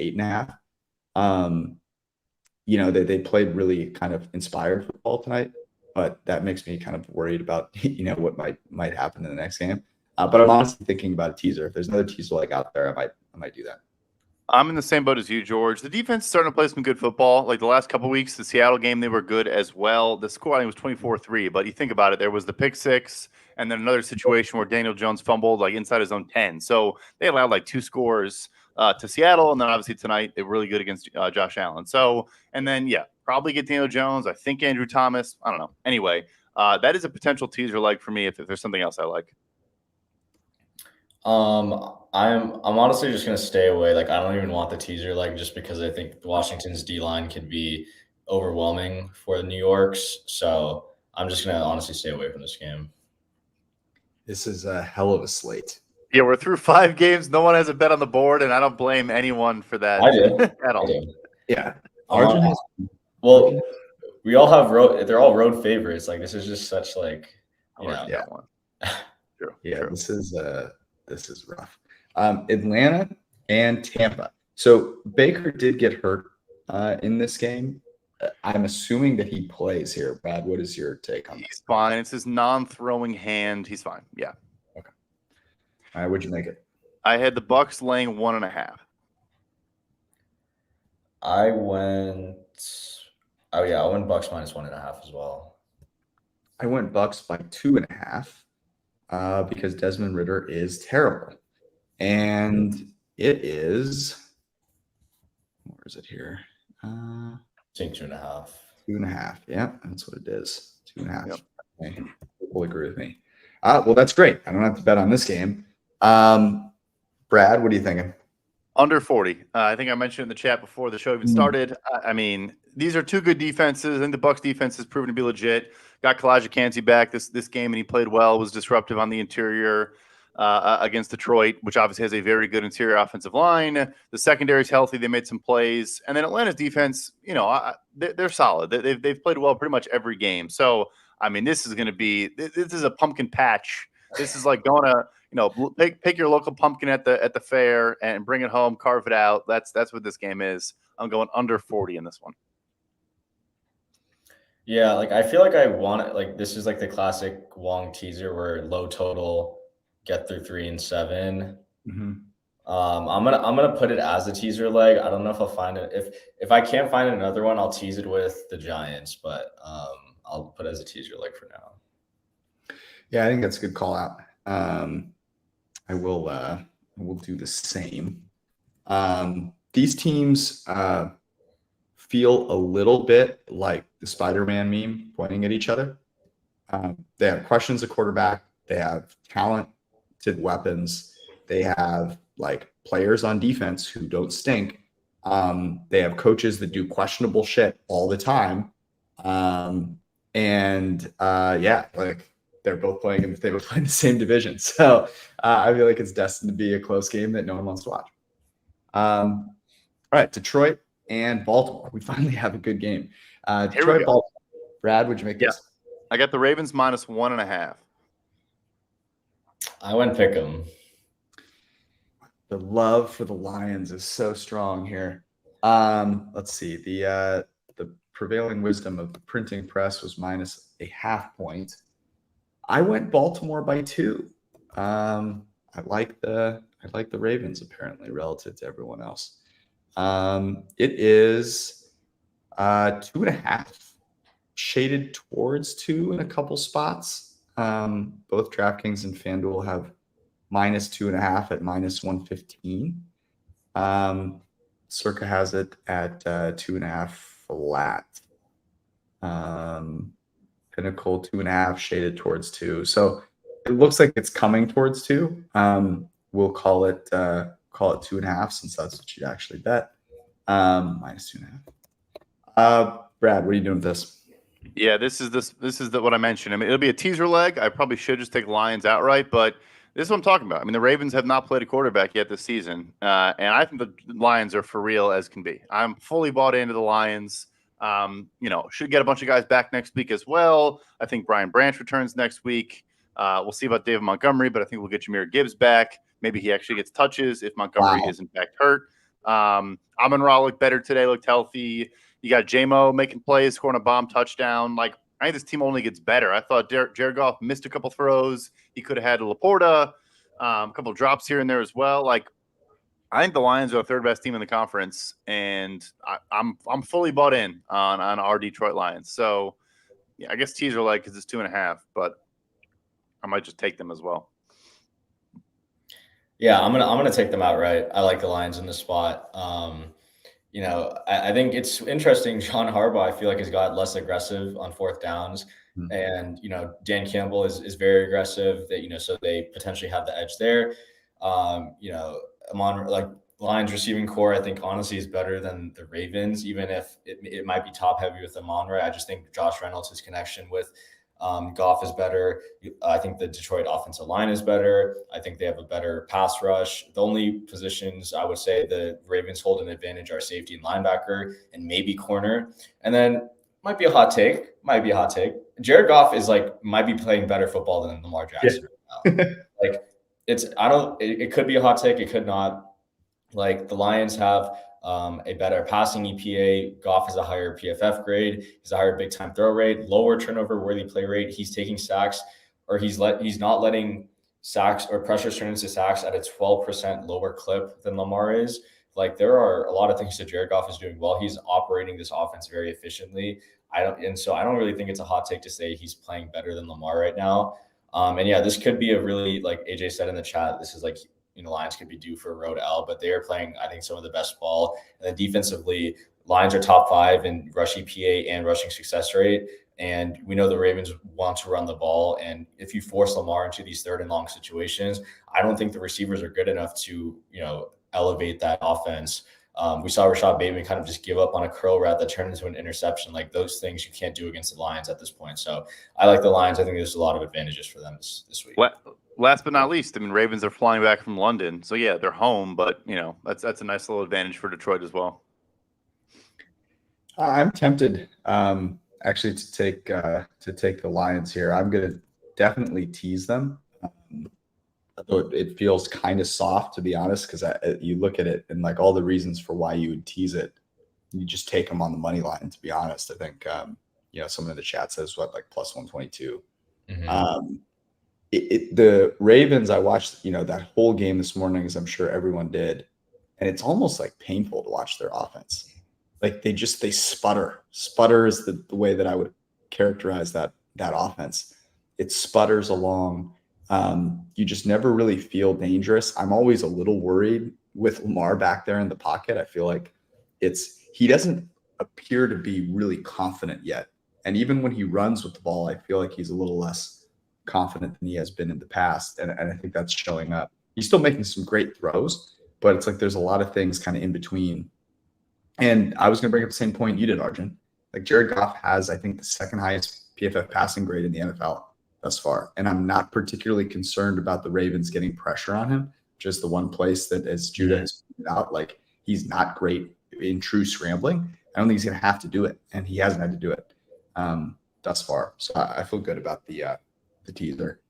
8.5. They played really kind of inspired football tonight, but that makes me kind of worried about what might happen in the next game. But I'm honestly thinking about a teaser. If there's another teaser like out there, I might do that. I'm in the same boat as you, George. The defense is starting to play some good football. Like the last couple of weeks, the Seattle game, they were good as well. The score, I think, was 24-3. But you think about it, there was the pick six, and then another situation where Daniel Jones fumbled like inside his own 10. So they allowed like 2 scores to Seattle, and then obviously tonight they were really good against Josh Allen. So, and then probably get Daniel Jones. I think Andrew Thomas. I don't know. Anyway, that is a potential teaser leg for me if there's something else I like. I'm honestly just gonna stay away. Like I don't even want the teaser leg just because I think Washington's D line can be overwhelming for New York's. So I'm just gonna honestly stay away from this game. This is a hell of a slate. Yeah, we're through 5 games. No one has a bet on the board, and I don't blame anyone for that I did. at all. I did. Yeah. Well, we all have they're all road favorites. Like this is just such like that one. True. This is rough. Atlanta and Tampa. So Baker did get hurt in this game. I'm assuming that he plays here. Brad, what is your take on that? He's fine. It's his non-throwing hand. He's fine. Yeah. Okay. All right. What'd you make it? I had the Bucks laying 1.5. I went Bucks minus 1.5 as well. I went Bucks by 2.5 because Desmond Ridder is terrible. And it is, where is it here? I think 2.5. 2.5. Yeah, that's what it is. 2.5. Yep. Okay. People agree with me. Well, that's great. I don't have to bet on this game. Brad, what are you thinking? Under 40. I think I mentioned in the chat before the show even started. I mean, these are 2 good defenses. I think the Bucks defense has proven to be legit. Got Kalijah Kancey back this game, and he played well. Was disruptive on the interior against Detroit, which obviously has a very good interior offensive line. The secondary is healthy. They made some plays, and then Atlanta's defense, they're solid. They've played well pretty much every game. So, I mean, this is going to be this is a pumpkin patch. This is like going to pick your local pumpkin at the fair and bring it home, carve it out. That's what this game is. I'm going under 40 in this one. Yeah, like I feel like I want it. Like this is like the classic Wong teaser where low total, get through 3 and 7. Mm-hmm. I'm gonna put it as a teaser leg. I don't know if I'll find it. If I can't find another one, I'll tease it with the Giants. But I'll put it as a teaser leg for now. Yeah, I think that's a good call out. I will do the same. These teams feel a little bit like the Spider-Man meme pointing at each other. They have questions at quarterback. They have talented weapons. They have like players on defense who don't stink. They have coaches that do questionable shit all the time. Like they're both playing in the same division. So I feel like it's destined to be a close game that no one wants to watch. All right, Detroit and Baltimore. We finally have a good game. Detroit, Baltimore. Brad, would you make this? I got the Ravens minus 1.5. I went pick 'em. The love for the Lions is so strong here. Let's see. The prevailing wisdom of the printing press was minus a half point. I went Baltimore by 2. I like the Ravens apparently relative to everyone else. It is 2.5, shaded towards 2 in a couple spots. Both DraftKings and FanDuel have minus 2.5 at minus 115. Circa has it at 2.5 flat. Pinnacle 2.5 shaded towards 2. So it looks like it's coming towards 2. We'll call it 2.5 since that's what you'd actually bet. Minus 2.5. Brad, what are you doing with this? Yeah, this is what I mentioned. I mean, it'll be a teaser leg. I probably should just take Lions outright, but this is what I'm talking about. I mean, the Ravens have not played a quarterback yet this season, and I think the Lions are for real as can be. I'm fully bought into the Lions. Should get a bunch of guys back next week as well. I think Brian Branch returns next week. We'll see about David Montgomery, but I think we'll get Jahmyr Gibbs back. Maybe he actually gets touches if Montgomery is in fact hurt. Amon-Ra looked better today, looked healthy. You got J-Mo making plays, scoring a bomb touchdown. Like, I think this team only gets better. I thought Jared Goff missed a couple throws. He could have had Laporta, a couple of drops here and there as well. Like, I think the Lions are the third best team in the conference, and I'm fully bought in on our Detroit Lions. So, yeah, I guess teaser leg because it's 2.5, but I might just take them as well. Yeah, I'm gonna take them outright. I like the Lions in this spot. I think it's interesting. John Harbaugh, I feel like, has got less aggressive on fourth downs, and Dan Campbell is very aggressive. That so they potentially have the edge there. Lions receiving core, I think honestly is better than the Ravens, even if it might be top heavy with Amon-Ra. I just think Josh Reynolds' his connection with Goff is better. I think the Detroit offensive line is better. I think they have a better pass rush. The only positions I would say the Ravens hold an advantage are safety and linebacker and maybe corner. And then might be a hot take. Jared Goff might be playing better football than Lamar Jackson right now. It could be a hot take. It could not. Like, the Lions have a better passing EPA. Goff has a higher PFF grade. He's a higher big time throw rate, lower turnover worthy play rate. He's taking sacks, or he's not letting sacks or pressures turn into sacks at a 12% lower clip than Lamar is. Like, there are a lot of things that Jared Goff is doing well. He's operating this offense very efficiently. I don't really think it's a hot take to say he's playing better than Lamar right now. This could be a really, like AJ said in the chat, this is Lions could be due for a road L, but they are playing, I think, some of the best ball. And then defensively, Lions are top 5 in rush EPA and rushing success rate. And we know the Ravens want to run the ball. And if you force Lamar into these third and long situations, I don't think the receivers are good enough to, elevate that offense. We saw Rashad Bateman kind of just give up on a curl route that turned into an interception. Like, those things you can't do against the Lions at this point. So I like the Lions. I think there's a lot of advantages for them this week. Last but not least, I mean, Ravens are flying back from London. So, yeah, they're home, but, that's a nice little advantage for Detroit as well. I'm tempted actually to take the Lions here. I'm going to definitely tease them. Although it feels kind of soft, to be honest, because you look at it and all the reasons for why you would tease it, you just take them on the money line, to be honest. I think, someone in the chat says plus 122. Mm-hmm. The Ravens, I watched, that whole game this morning, as I'm sure everyone did. And it's almost painful to watch their offense. They sputter. Sputter is the way that I would characterize that offense. It sputters along. You just never really feel dangerous. I'm always a little worried with Lamar back there in the pocket. I feel like he doesn't appear to be really confident yet. And even when he runs with the ball, I feel like he's a little less confident than he has been in the past. And I think that's showing up. He's still making some great throws, but it's there's a lot of things kind of in between. And I was going to bring up the same point you did, Arjun. Jared Goff has, I think, the second highest PFF passing grade in the NFL thus far. And I'm not particularly concerned about the Ravens getting pressure on him. Just the one place that, as Judah has pointed out, he's not great in true scrambling. I don't think he's going to have to do it. And he hasn't had to do it thus far. So I feel good about the teaser.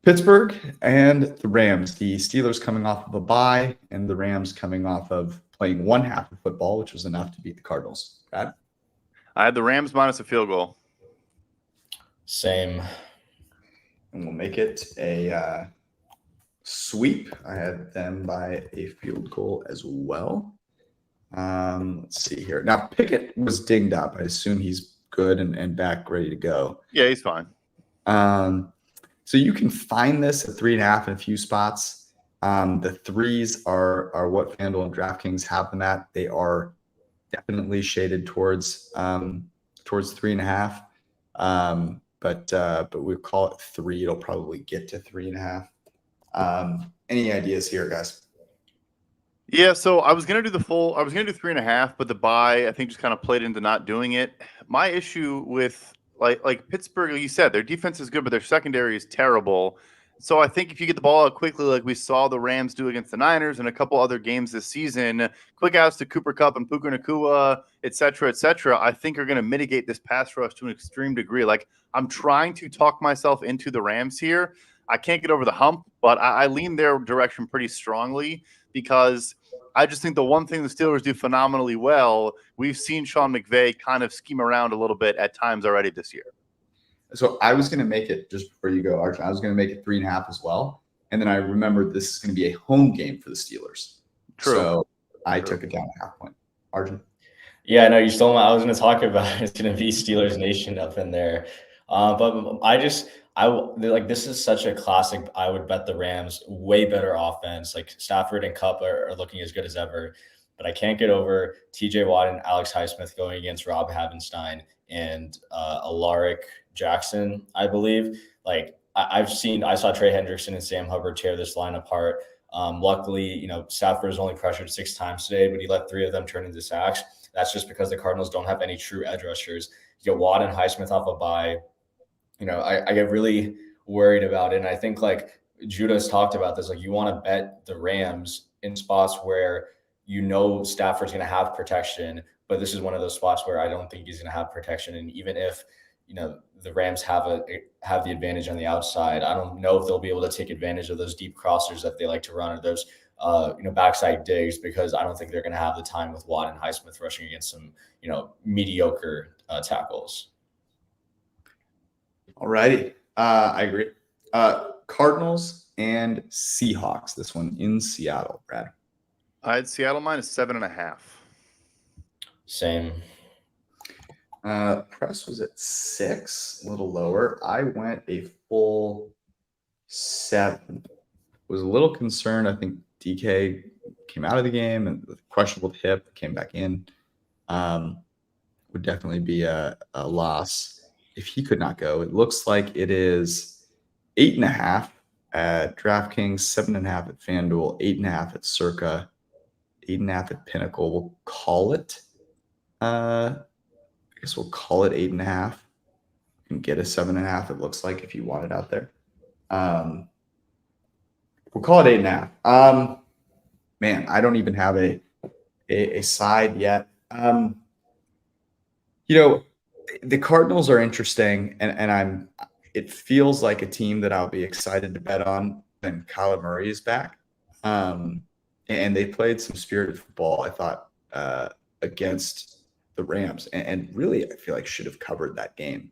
Pittsburgh and the Rams. The Steelers coming off of a bye, and the Rams coming off of playing one half of football, which was enough to beat the Cardinals. Brad? I had the Rams minus a field goal. Same. And we'll make it a sweep. I had them by a field goal as well. Let's see here. Now, Pickett was dinged up. I assume he's good and back ready to go. Yeah, he's fine. So you can find this at 3.5 in a few spots. The threes are what FanDuel and DraftKings have them at. They are definitely shaded towards 3.5. but we'll call it 3. It'll probably get to 3.5. Any ideas here, guys? Yeah, so I was gonna do 3.5, but the bye I think just kind of played into not doing it. My issue with like Pittsburgh, like you said, their defense is good, but their secondary is terrible. So I think if you get the ball out quickly, like we saw the Rams do against the Niners and a couple other games this season, quick outs to Cooper Kupp and Puka Nacua, et cetera, I think are going to mitigate this pass rush to an extreme degree. Like I'm trying to talk myself into the Rams here. I can't get over the hump, but I lean their direction pretty strongly because I just think the one thing the Steelers do phenomenally well, we've seen Sean McVay kind of scheme around a little bit at times already this year. So I was going to make it, just before you go, Arjun, I was going to make it 3.5 as well. And then I remembered this is going to be a home game for the Steelers. True. So I took it down a half point. Arjun? Yeah, no, you stole my. I was going to talk about it's going to be Steelers Nation up in there, but like this is such a classic. I would bet the Rams way better offense. Like Stafford and Kupp are looking as good as ever, but I can't get over T.J. Watt and Alex Highsmith going against Rob Havenstein and Alaric Jackson, I believe. Like I saw Trey Hendrickson and Sam Hubbard tear this line apart. Luckily, Stafford was only pressured 6 times today, but he let 3 of them turn into sacks. That's just because the Cardinals don't have any true edge rushers. You get Watt and Highsmith off a bye. I get really worried about it. And I think like Judah's talked about this, like you want to bet the Rams in spots where Stafford's going to have protection, but this is one of those spots where I don't think he's going to have protection. And even if, the Rams have the advantage on the outside, I don't know if they'll be able to take advantage of those deep crossers that they like to run or those backside digs, because I don't think they're going to have the time with Watt and Highsmith rushing against some, mediocre tackles. All righty. I agree. Cardinals and Seahawks. This one in Seattle, Brad. I had Seattle minus 7.5. Same. Press was at 6, a little lower. I went a full 7. Was a little concerned. I think DK came out of the game and with questionable hip, came back in. Would definitely be a loss if he could not go. It looks like it is 8.5 at DraftKings, 7.5 at FanDuel, 8.5 at Circa, 8.5 at Pinnacle. We'll call it. I guess we'll call it 8.5. You can get a 7.5. It looks like if you want it out there. We'll call it 8.5. Man, I don't even have a side yet. The Cardinals are interesting, and it feels like a team that I'll be excited to bet on when Kyler Murray is back. And they played some spirited football, I thought, against the Rams, and really I feel like should have covered that game,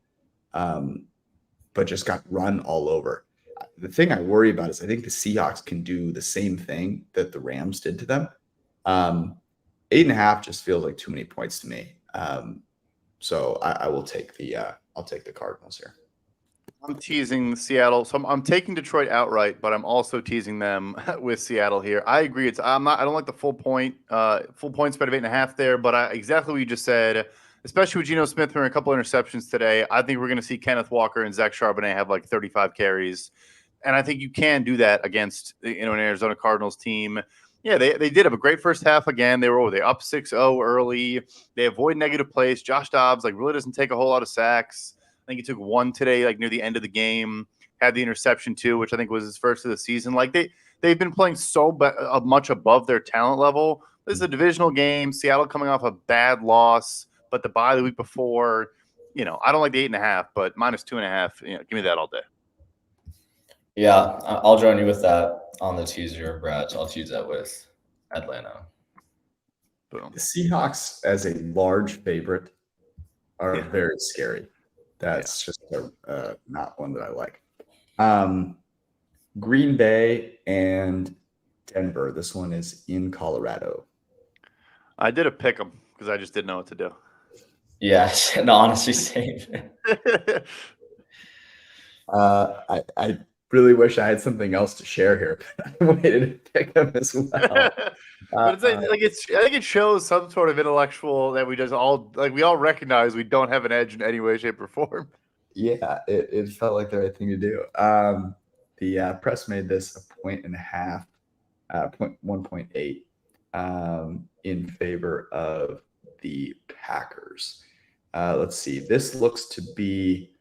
but just got run all over. The thing I worry about is I think the Seahawks can do the same thing that the Rams did to them. 8.5 just feels like too many points to me. So I will take I'll take the Cardinals here. I'm teasing Seattle, so I'm taking Detroit outright, but I'm also teasing them with Seattle here. I agree. I don't like the full point spread of 8.5 there, but exactly what you just said, especially with Geno Smith throwing a couple interceptions today. I think we're going to see Kenneth Walker and Zach Charbonnet have like 35 carries, and I think you can do that against an Arizona Cardinals team. Yeah, they did have a great first half again. They up 6-0 early. They avoid negative plays. Josh Dobbs really doesn't take a whole lot of sacks. I think he took 1 today, near the end of the game. Had the interception too, which I think was his first of the season. They've been playing so much above their talent level. This is a divisional game. Seattle coming off a bad loss, but the bye the week before. I don't like the 8.5, but minus 2.5. Give me that all day. Yeah, I'll join you with that on the teaser, Brad. So I'll choose that with Atlanta. Boom. The Seahawks as a large favorite are very scary. That's just not one that I like. Green Bay and Denver. This one is in Colorado. I did a pick 'em because I just didn't know what to do. Yes, no, honestly, same. I really wish I had something else to share here. I waited to pick them as well. But I think it shows some sort of intellectual that we all recognize we don't have an edge in any way, shape, or form. Yeah, it felt like the right thing to do. The press made this a point and a half, 1.8, in favor of the Packers. Let's see. This looks to be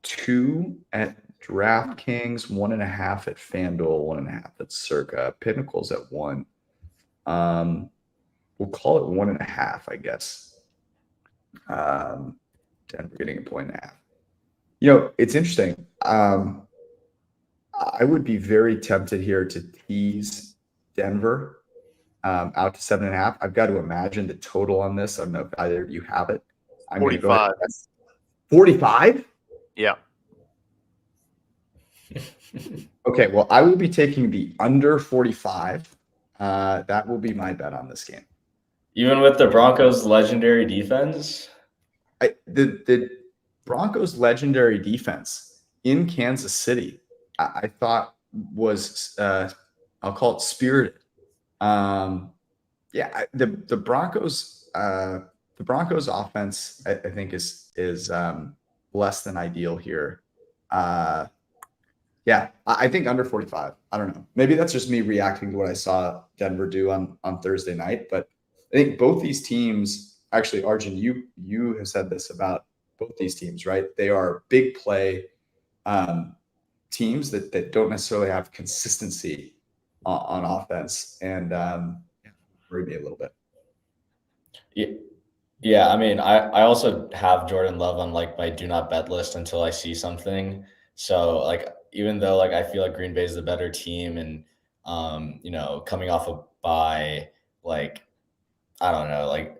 2 at DraftKings, 1.5 at FanDuel, 1.5 at Circa. Pinnacle's at 1. We'll call it 1.5, I guess. Denver getting a point and a half. It's interesting. I would be very tempted here to tease Denver out to 7.5. I've got to imagine the total on this. I don't know if either of you have it. I'm going to go 45. 45? Yeah. Okay, well, I will be taking the under 45. That will be my bet on this game. Even with the Broncos' legendary defense? The Broncos' legendary defense in Kansas City, I thought was, I'll call it spirited. The Broncos offense, I think is less than ideal here. I think under 45. I don't know. Maybe that's just me reacting to what I saw Denver do on Thursday night. But I think both these teams, actually, Arjun, you have said this about both these teams, right? They are big play teams that don't necessarily have consistency on offense, and worry me a little bit. Yeah. I mean, I also have Jordan Love on like my do not bet list until I see something. So like, even though like I feel like Green Bay is the better team, and coming off a bye, like I don't know, like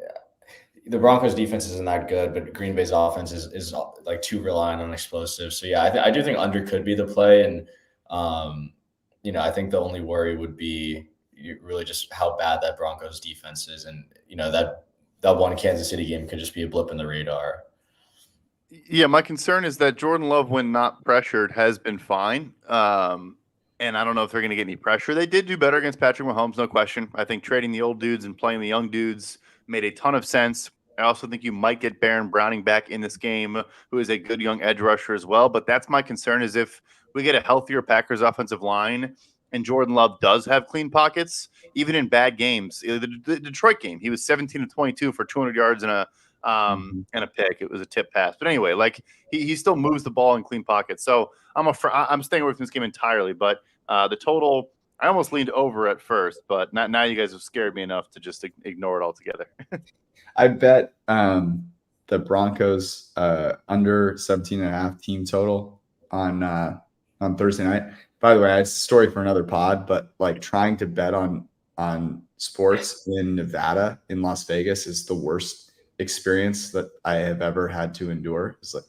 the Broncos defense isn't that good, but Green Bay's offense is like too reliant on explosives. So yeah, I do think under could be the play, and I think the only worry would be really just how bad that Broncos defense is, and that one Kansas City game could just be a blip in the radar. Yeah, my concern is that Jordan Love, when not pressured, has been fine. And I don't know if they're going to get any pressure. They did do better against Patrick Mahomes, no question. I think trading the old dudes and playing the young dudes made a ton of sense. I also think you might get Baron Browning back in this game, who is a good young edge rusher as well. But that's my concern, is if we get a healthier Packers offensive line and Jordan Love does have clean pockets, even in bad games. The Detroit game, he was 17 of 22 for 200 yards and a pick. It was a tip pass. But anyway, like he still moves the ball in clean pockets. So I'm staying away from this game entirely. But the total, I almost leaned over at first, but now you guys have scared me enough to just ignore it altogether. I bet the Broncos under 17.5 team total on Thursday night. By the way, I have a story for another pod, but like trying to bet on sports in Nevada, in Las Vegas, is the worst experience that I have ever had to endure. It's like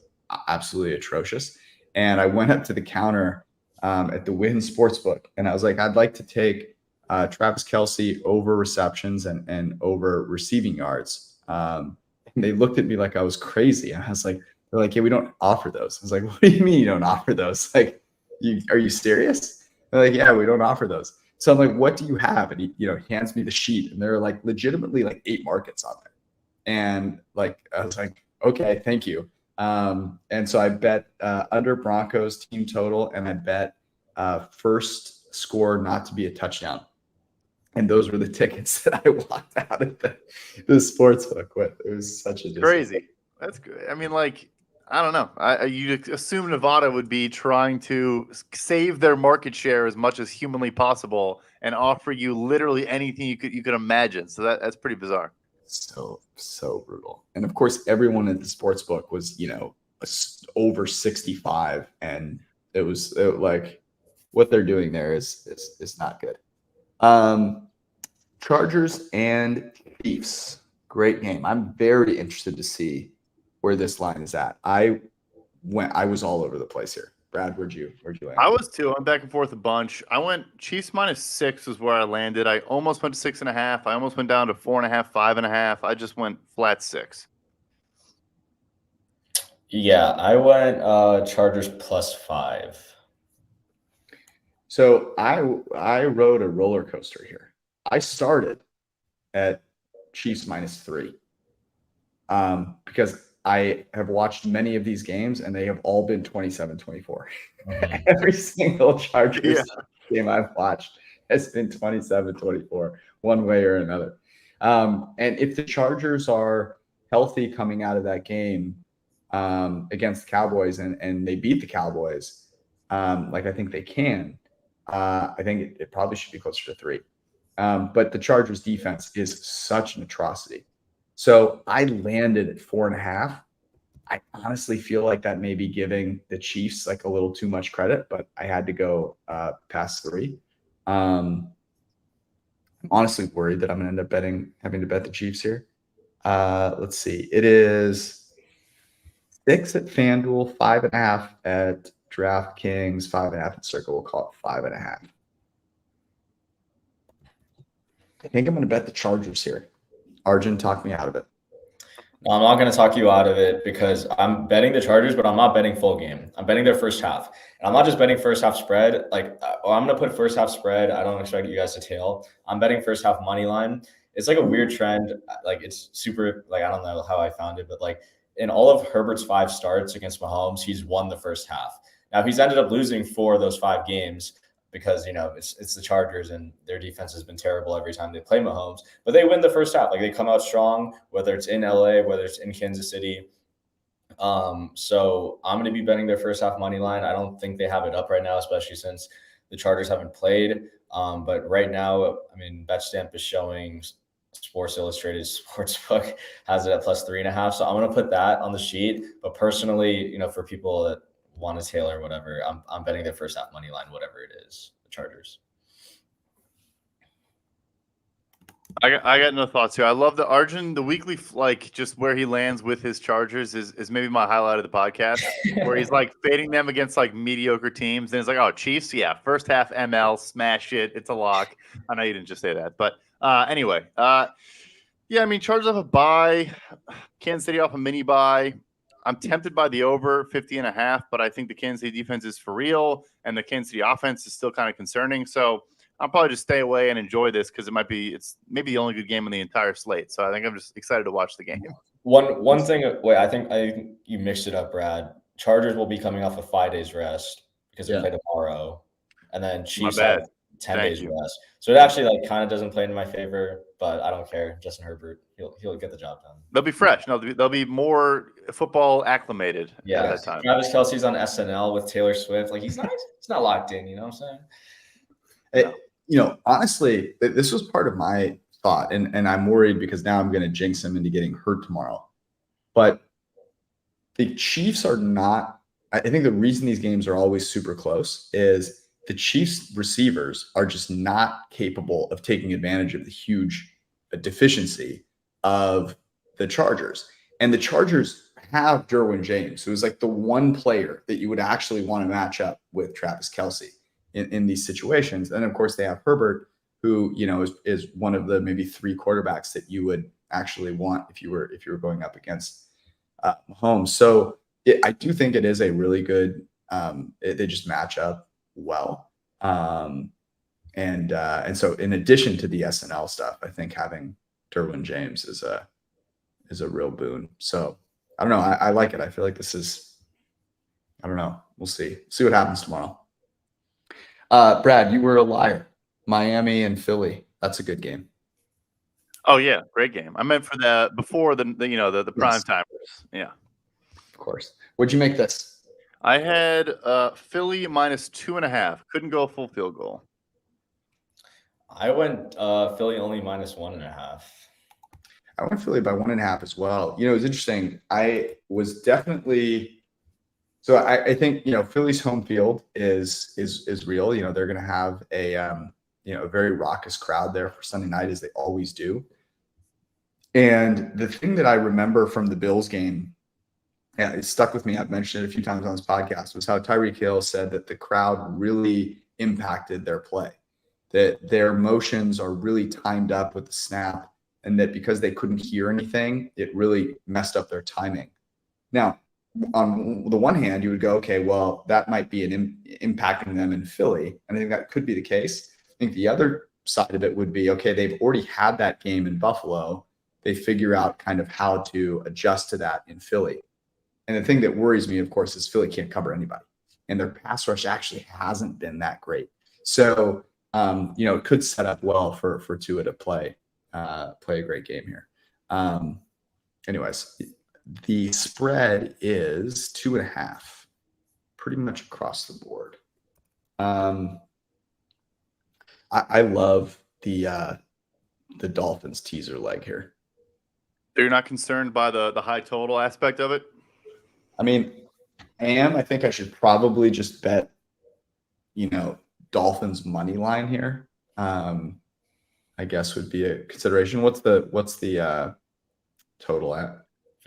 absolutely atrocious. And I went up to the counter at the Wynn Sportsbook, and I was like, I'd like to take Travis Kelce over receptions and over receiving yards. And they looked at me like I was crazy. And I was like, they're like, yeah, we don't offer those. I was like, what do you mean you don't offer those? Like, are you serious? They're like, yeah, we don't offer those. So I'm like, what do you have? And he hands me the sheet, and there are like legitimately like 8 markets on there. And like, I was like, okay, thank you. And so I bet under Broncos team total, and I bet first score not to be a touchdown. And those were the tickets that I walked out of the sports book with. It was such a crazy. That's good. I mean, like, I don't know. You'd assume Nevada would be trying to save their market share as much as humanly possible and offer you literally anything you could imagine. So that's pretty bizarre. So brutal. And of course, everyone at the sports book was over 65, and it was like what they're doing there is not good. Chargers and Chiefs, great game. I'm very interested to see where this line is at. I was all over the place here. Brad, where'd you land? I was too. I'm back and forth a bunch. I went Chiefs -6 was where I landed. I almost went to 6.5. I almost went down to 4.5, 5.5. I just went flat 6. Yeah, I went Chargers +5. So I rode a roller coaster here. I started at Chiefs -3 because I have watched many of these games, and they have all been 27-24. Mhm. Every single Chargers Yeah. game I've watched has been 27-24, one way or another. And if the Chargers are healthy coming out of that game against the Cowboys and they beat the Cowboys, like I think they can, I think it probably should be closer to 3. But the Chargers defense is such an atrocity. So I landed at 4.5. I honestly feel like that may be giving the Chiefs like a little too much credit, but I had to go past 3. I'm honestly worried that I'm going to end up having to bet the Chiefs here. Let's see. It is 6 at FanDuel, 5.5 at DraftKings, 5.5 at Circle. We'll call it 5.5. I think I'm going to bet the Chargers here. Arjun, talk me out of it. No, I'm not going to talk you out of it because I'm betting the Chargers, but I'm not betting full game. I'm betting their first half. And I'm not just betting first half spread. Like, I'm going to put first half spread. I don't expect you guys to tail. I'm betting first half money line. It's like a weird trend. Like, it's super, like, I don't know how I found it, but like in all of Herbert's 5 starts against Mahomes, he's won the first half. Now, he's ended up losing 4 of those 5 games because, it's the Chargers and their defense has been terrible every time they play Mahomes. But they win the first half. Like, they come out strong, whether it's in LA, whether it's in Kansas City. So I'm going to be betting their first half money line. I don't think they have it up right now, especially since the Chargers haven't played. But right now, I mean, BetStamp is showing Sports Illustrated Sportsbook has it at +3.5. So I'm going to put that on the sheet. But personally, for people that want to tail or whatever, I'm betting their first half money line, whatever it is, the Chargers. I got no thoughts here. I love the Arjun, the weekly, like just where he lands with his Chargers is maybe my highlight of the podcast, where he's like fading them against like mediocre teams. And it's like, oh, Chiefs, yeah, first half ML, smash it. It's a lock. I know you didn't just say that, but anyway, yeah, I mean, Chargers off a bye, Kansas City off a mini bye. I'm tempted by the over 50.5, but I think the Kansas City defense is for real, and the Kansas City offense is still kind of concerning. So I'll probably just stay away and enjoy this because it's maybe the only good game on the entire slate. So I think I'm just excited to watch the game. One thing, I think you mixed it up, Brad. Chargers will be coming off of 5 days rest because they play tomorrow, and then Chiefs have 10 days rest. So it actually like kind of doesn't play in my favor, but I don't care. Justin Herbert, he'll get the job done. They'll be fresh. No, they'll be more football acclimated at that time. Travis Kelce's on SNL with Taylor Swift. Like he's not locked in. You know what I'm saying? Honestly, this was part of my thought, and I'm worried because now I'm going to jinx him into getting hurt tomorrow. But the Chiefs are not. I think the reason these games are always super close is the Chiefs receivers are just not capable of taking advantage of the huge deficiency of the Chargers. And the Chargers have Derwin James, who is like the one player that you would actually want to match up with Travis Kelce in these situations. And of course they have Herbert, who, is one of the maybe 3 quarterbacks that you would actually want if you were going up against Mahomes. So I do think it is a really good, they just match up well. And so in addition to the SNL stuff, I think having Derwin James is a real boon. So I don't know. I like it. I feel like this is, I don't know. We'll see what happens tomorrow. Brad, you were a liar. Miami and Philly. That's a good game. Oh yeah, great game. I meant for before the prime timers. Yeah, of course. What'd you make this? I had Philly -2.5. Couldn't go a full field goal. I went Philly only -1.5. I went Philly by 1.5 as well. It was interesting. I was definitely. So I think Philly's home field is real. They're going to have a very raucous crowd there for Sunday night, as they always do. And the thing that I remember from the Bills game, and it stuck with me, I've mentioned it a few times on this podcast, was how Tyreek Hill said that the crowd really impacted their play, that their motions are really timed up with the snap, and that because they couldn't hear anything, it really messed up their timing. Now, on the one hand, you would go, okay, well, that might be impacting them in Philly. And I think that could be the case. I think the other side of it would be, okay, they've already had that game in Buffalo. they figure out kind of how to adjust to that in Philly. And the thing that worries me, of course, is Philly can't cover anybody, and their pass rush actually hasn't been that great. So, it could set up well for Tua to play a great game here. Anyways, the spread is 2.5, pretty much across the board. I love the Dolphins teaser leg here. You're not concerned by the high total aspect of it? I mean, I think I should probably just bet, Dolphins money line here. I guess would be a consideration. What's the total at?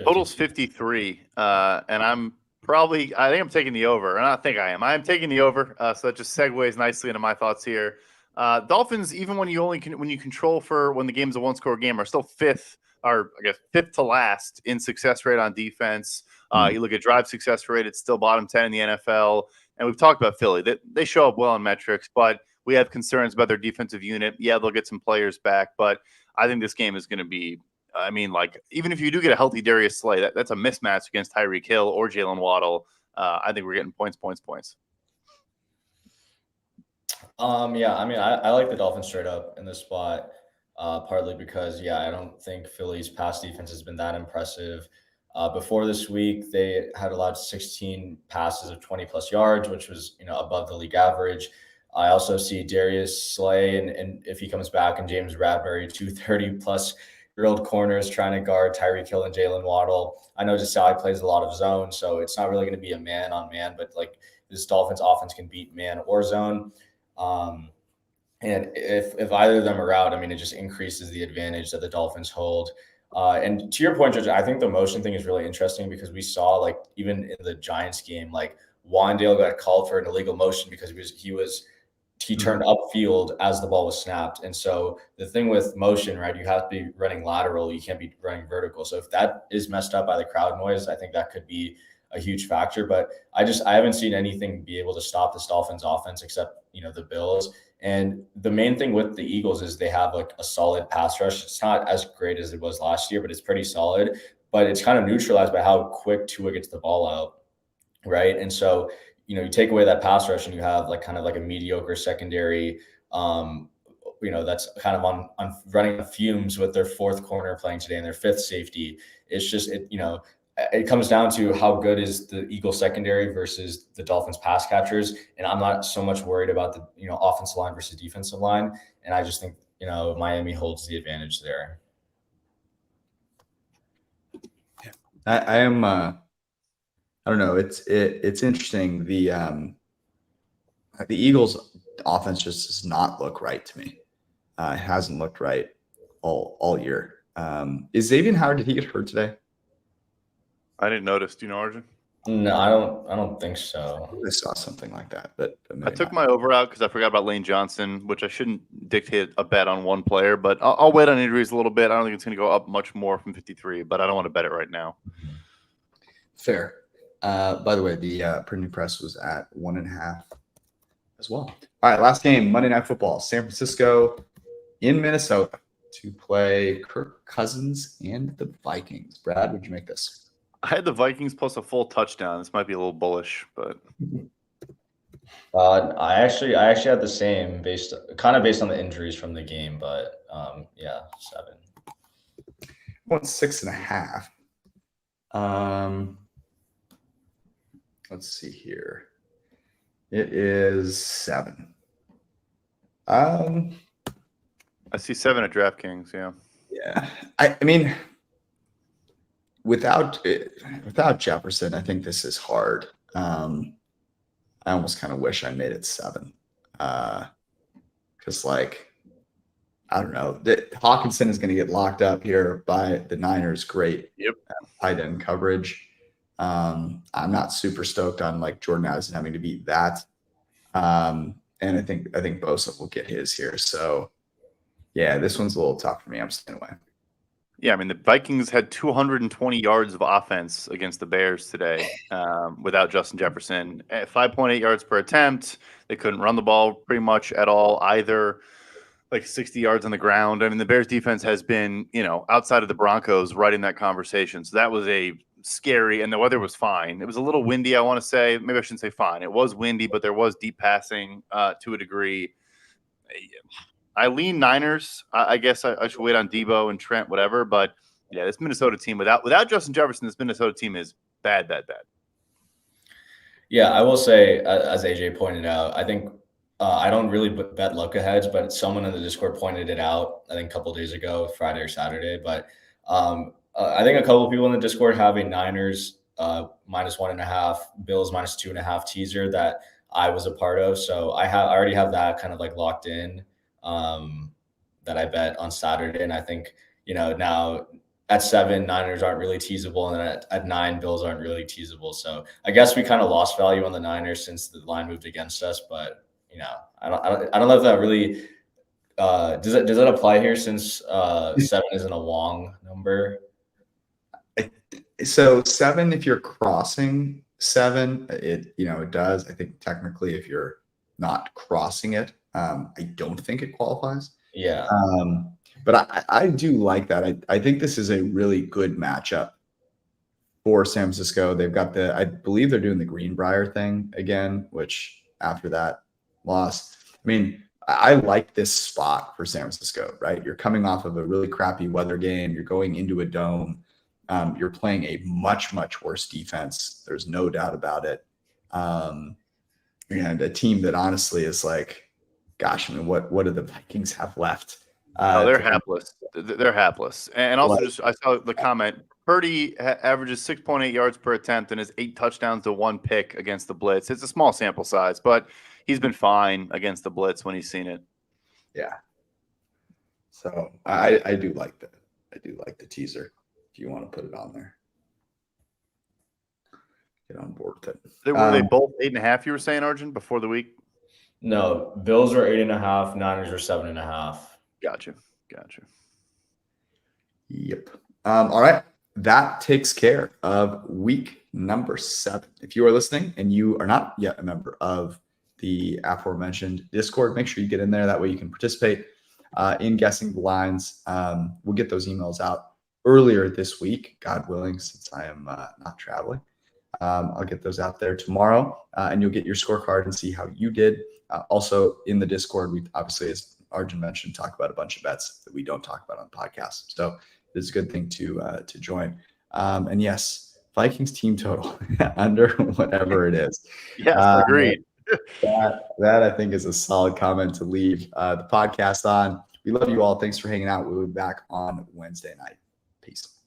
Total's 53. And I think I'm taking the over. And I think I am. I am taking the over. So that just segues nicely into my thoughts here. Dolphins, even when you control for when the game's a one-score game, are still fifth to last in success rate on defense. You look at drive success rate; it's still bottom 10 in the NFL. And we've talked about Philly; they show up well in metrics, but we have concerns about their defensive unit. Yeah, they'll get some players back, but I think this game is going to be. I mean, even if you do get a healthy Darius Slay, that's a mismatch against Tyreek Hill or Jalen Waddle. I think we're getting points. Yeah, I mean, I like the Dolphins straight up in this spot, partly because, I don't think Philly's pass defense has been that impressive. Before this week, they had allowed 16 passes of 20-plus yards, which was, above the league average. I also see Darius Slay, and if he comes back, and James Bradbury, 230-plus-year-old corners trying to guard Tyreek Hill and Jalen Waddle. I know Desai plays a lot of zone, so it's not really going to be a man-on-man, but, this Dolphins offense can beat man or zone. And if either of them are out, I mean, it just increases the advantage that the Dolphins hold. And to your point, Judge, I think the motion thing is really interesting because we saw, even in the Giants game, Wandale got called for an illegal motion because he turned upfield as the ball was snapped. And so the thing with motion, right, you have to be running lateral. You can't be running vertical. So if that is messed up by the crowd noise, I think that could be a huge factor. But I haven't seen anything be able to stop this Dolphins offense except, the Bills. And the main thing with the Eagles is they have a solid pass rush. It's not as great as it was last year, but it's pretty solid. But it's kind of neutralized by how quick Tua gets the ball out, right? And so, you take away that pass rush and you have kind of a mediocre secondary, that's kind of on running fumes with their fourth corner playing today and their fifth safety. It's just, it comes down to how good is the Eagle secondary versus the Dolphins pass catchers. And I'm not so much worried about the, offensive line versus defensive line. And I just think, Miami holds the advantage there. I am, I don't know. It's interesting. The Eagles offense just does not look right to me. It hasn't looked right all year. Is Xavier Howard, did he get hurt today? I didn't notice. Do you know, Arjun? No, I don't think so. I saw something like that, but I took my over out because I forgot about Lane Johnson, which I shouldn't dictate a bet on one player, but I'll wait on injuries a little bit. I don't think it's going to go up much more from 53, but I don't want to bet it right now. Fair. By the way, the printing press was at 1.5 as well. All right, last game, Monday Night Football. San Francisco in Minnesota to play Kirk Cousins and the Vikings. Brad, would you make this? I had the Vikings plus a full touchdown. This might be a little bullish, but I actually had the same based on the injuries from the game, but 7. I want 6.5. Let's see here. It is 7. I see 7 at DraftKings. Yeah. Yeah. I mean, without Jefferson, I think this is hard. I almost kind of wish I made it 7. Because I don't know. Hawkinson is going to get locked up here by the Niners. Great. Yep. Tight end coverage. I'm not super stoked on Jordan Addison having to beat that. And I think Bosa will get his here. So yeah, this one's a little tough for me. I'm staying away. Yeah, I mean, the Vikings had 220 yards of offense against the Bears today without Justin Jefferson. At 5.8 yards per attempt. They couldn't run the ball pretty much at all either. like 60 yards on the ground. I mean, the Bears defense has been, outside of the Broncos, right in that conversation. So that was a scary, and the weather was fine. It was a little windy, I want to say. Maybe I shouldn't say fine. It was windy, but there was deep passing to a degree. I lean Niners. I guess I should wait on Debo and Trent, whatever. But yeah, this Minnesota team without Justin Jefferson, this Minnesota team is bad, bad, bad. Yeah, I will say, as AJ pointed out, I think I don't really bet look aheads, but someone in the Discord pointed it out, I think a couple of days ago, Friday or Saturday. But I think a couple of people in the Discord have a Niners -1.5, Bills -2.5 teaser that I was a part of. So I already have that kind of like locked in that I bet on Saturday. And I think, now at 7, Niners aren't really teasable, and then at 9, Bills aren't really teasable. So I guess we kind of lost value on the Niners since the line moved against us. But I don't know if that really does that apply here, since 7 isn't a Wong number. So 7, if you're crossing 7, it does. I think technically, if you're not crossing it, I don't think it qualifies. Yeah. But I do like that. I think this is a really good matchup for San Francisco. They've got I believe they're doing the Greenbrier thing again, which after that loss, I mean, I like this spot for San Francisco, right? You're coming off of a really crappy weather game. You're going into a dome. You're playing a much, much worse defense. There's no doubt about it. And a team that honestly is like, gosh, I mean, what do the Vikings have left? They're hapless. They're hapless. And also, I saw the comment, Purdy averages 6.8 yards per attempt and has 8 touchdowns to 1 pick against the blitz. It's a small sample size, but he's been fine against the blitz when he's seen it. Yeah. So I do like that. I do like the teaser. If you want to put it on there, get on board with it. Were they both 8.5? You were saying, Arjun, before the week? No, Bills are 8.5, Niners are 7.5. Gotcha. Yep. All right. That takes care of week number 7. If you are listening and you are not yet a member of the aforementioned Discord, make sure you get in there. That way you can participate in guessing the lines. We'll get those emails out earlier this week, God willing, since I am not traveling. I'll get those out there tomorrow, and you'll get your scorecard and see how you did. Also in the Discord, we obviously, as Arjun mentioned, talk about a bunch of bets that we don't talk about on the podcast. So it's a good thing to join. And yes, Vikings team total under whatever it is. Yes, agreed. That I think is a solid comment to leave the podcast on. We love you all. Thanks for hanging out. We'll be back on Wednesday night. Peace.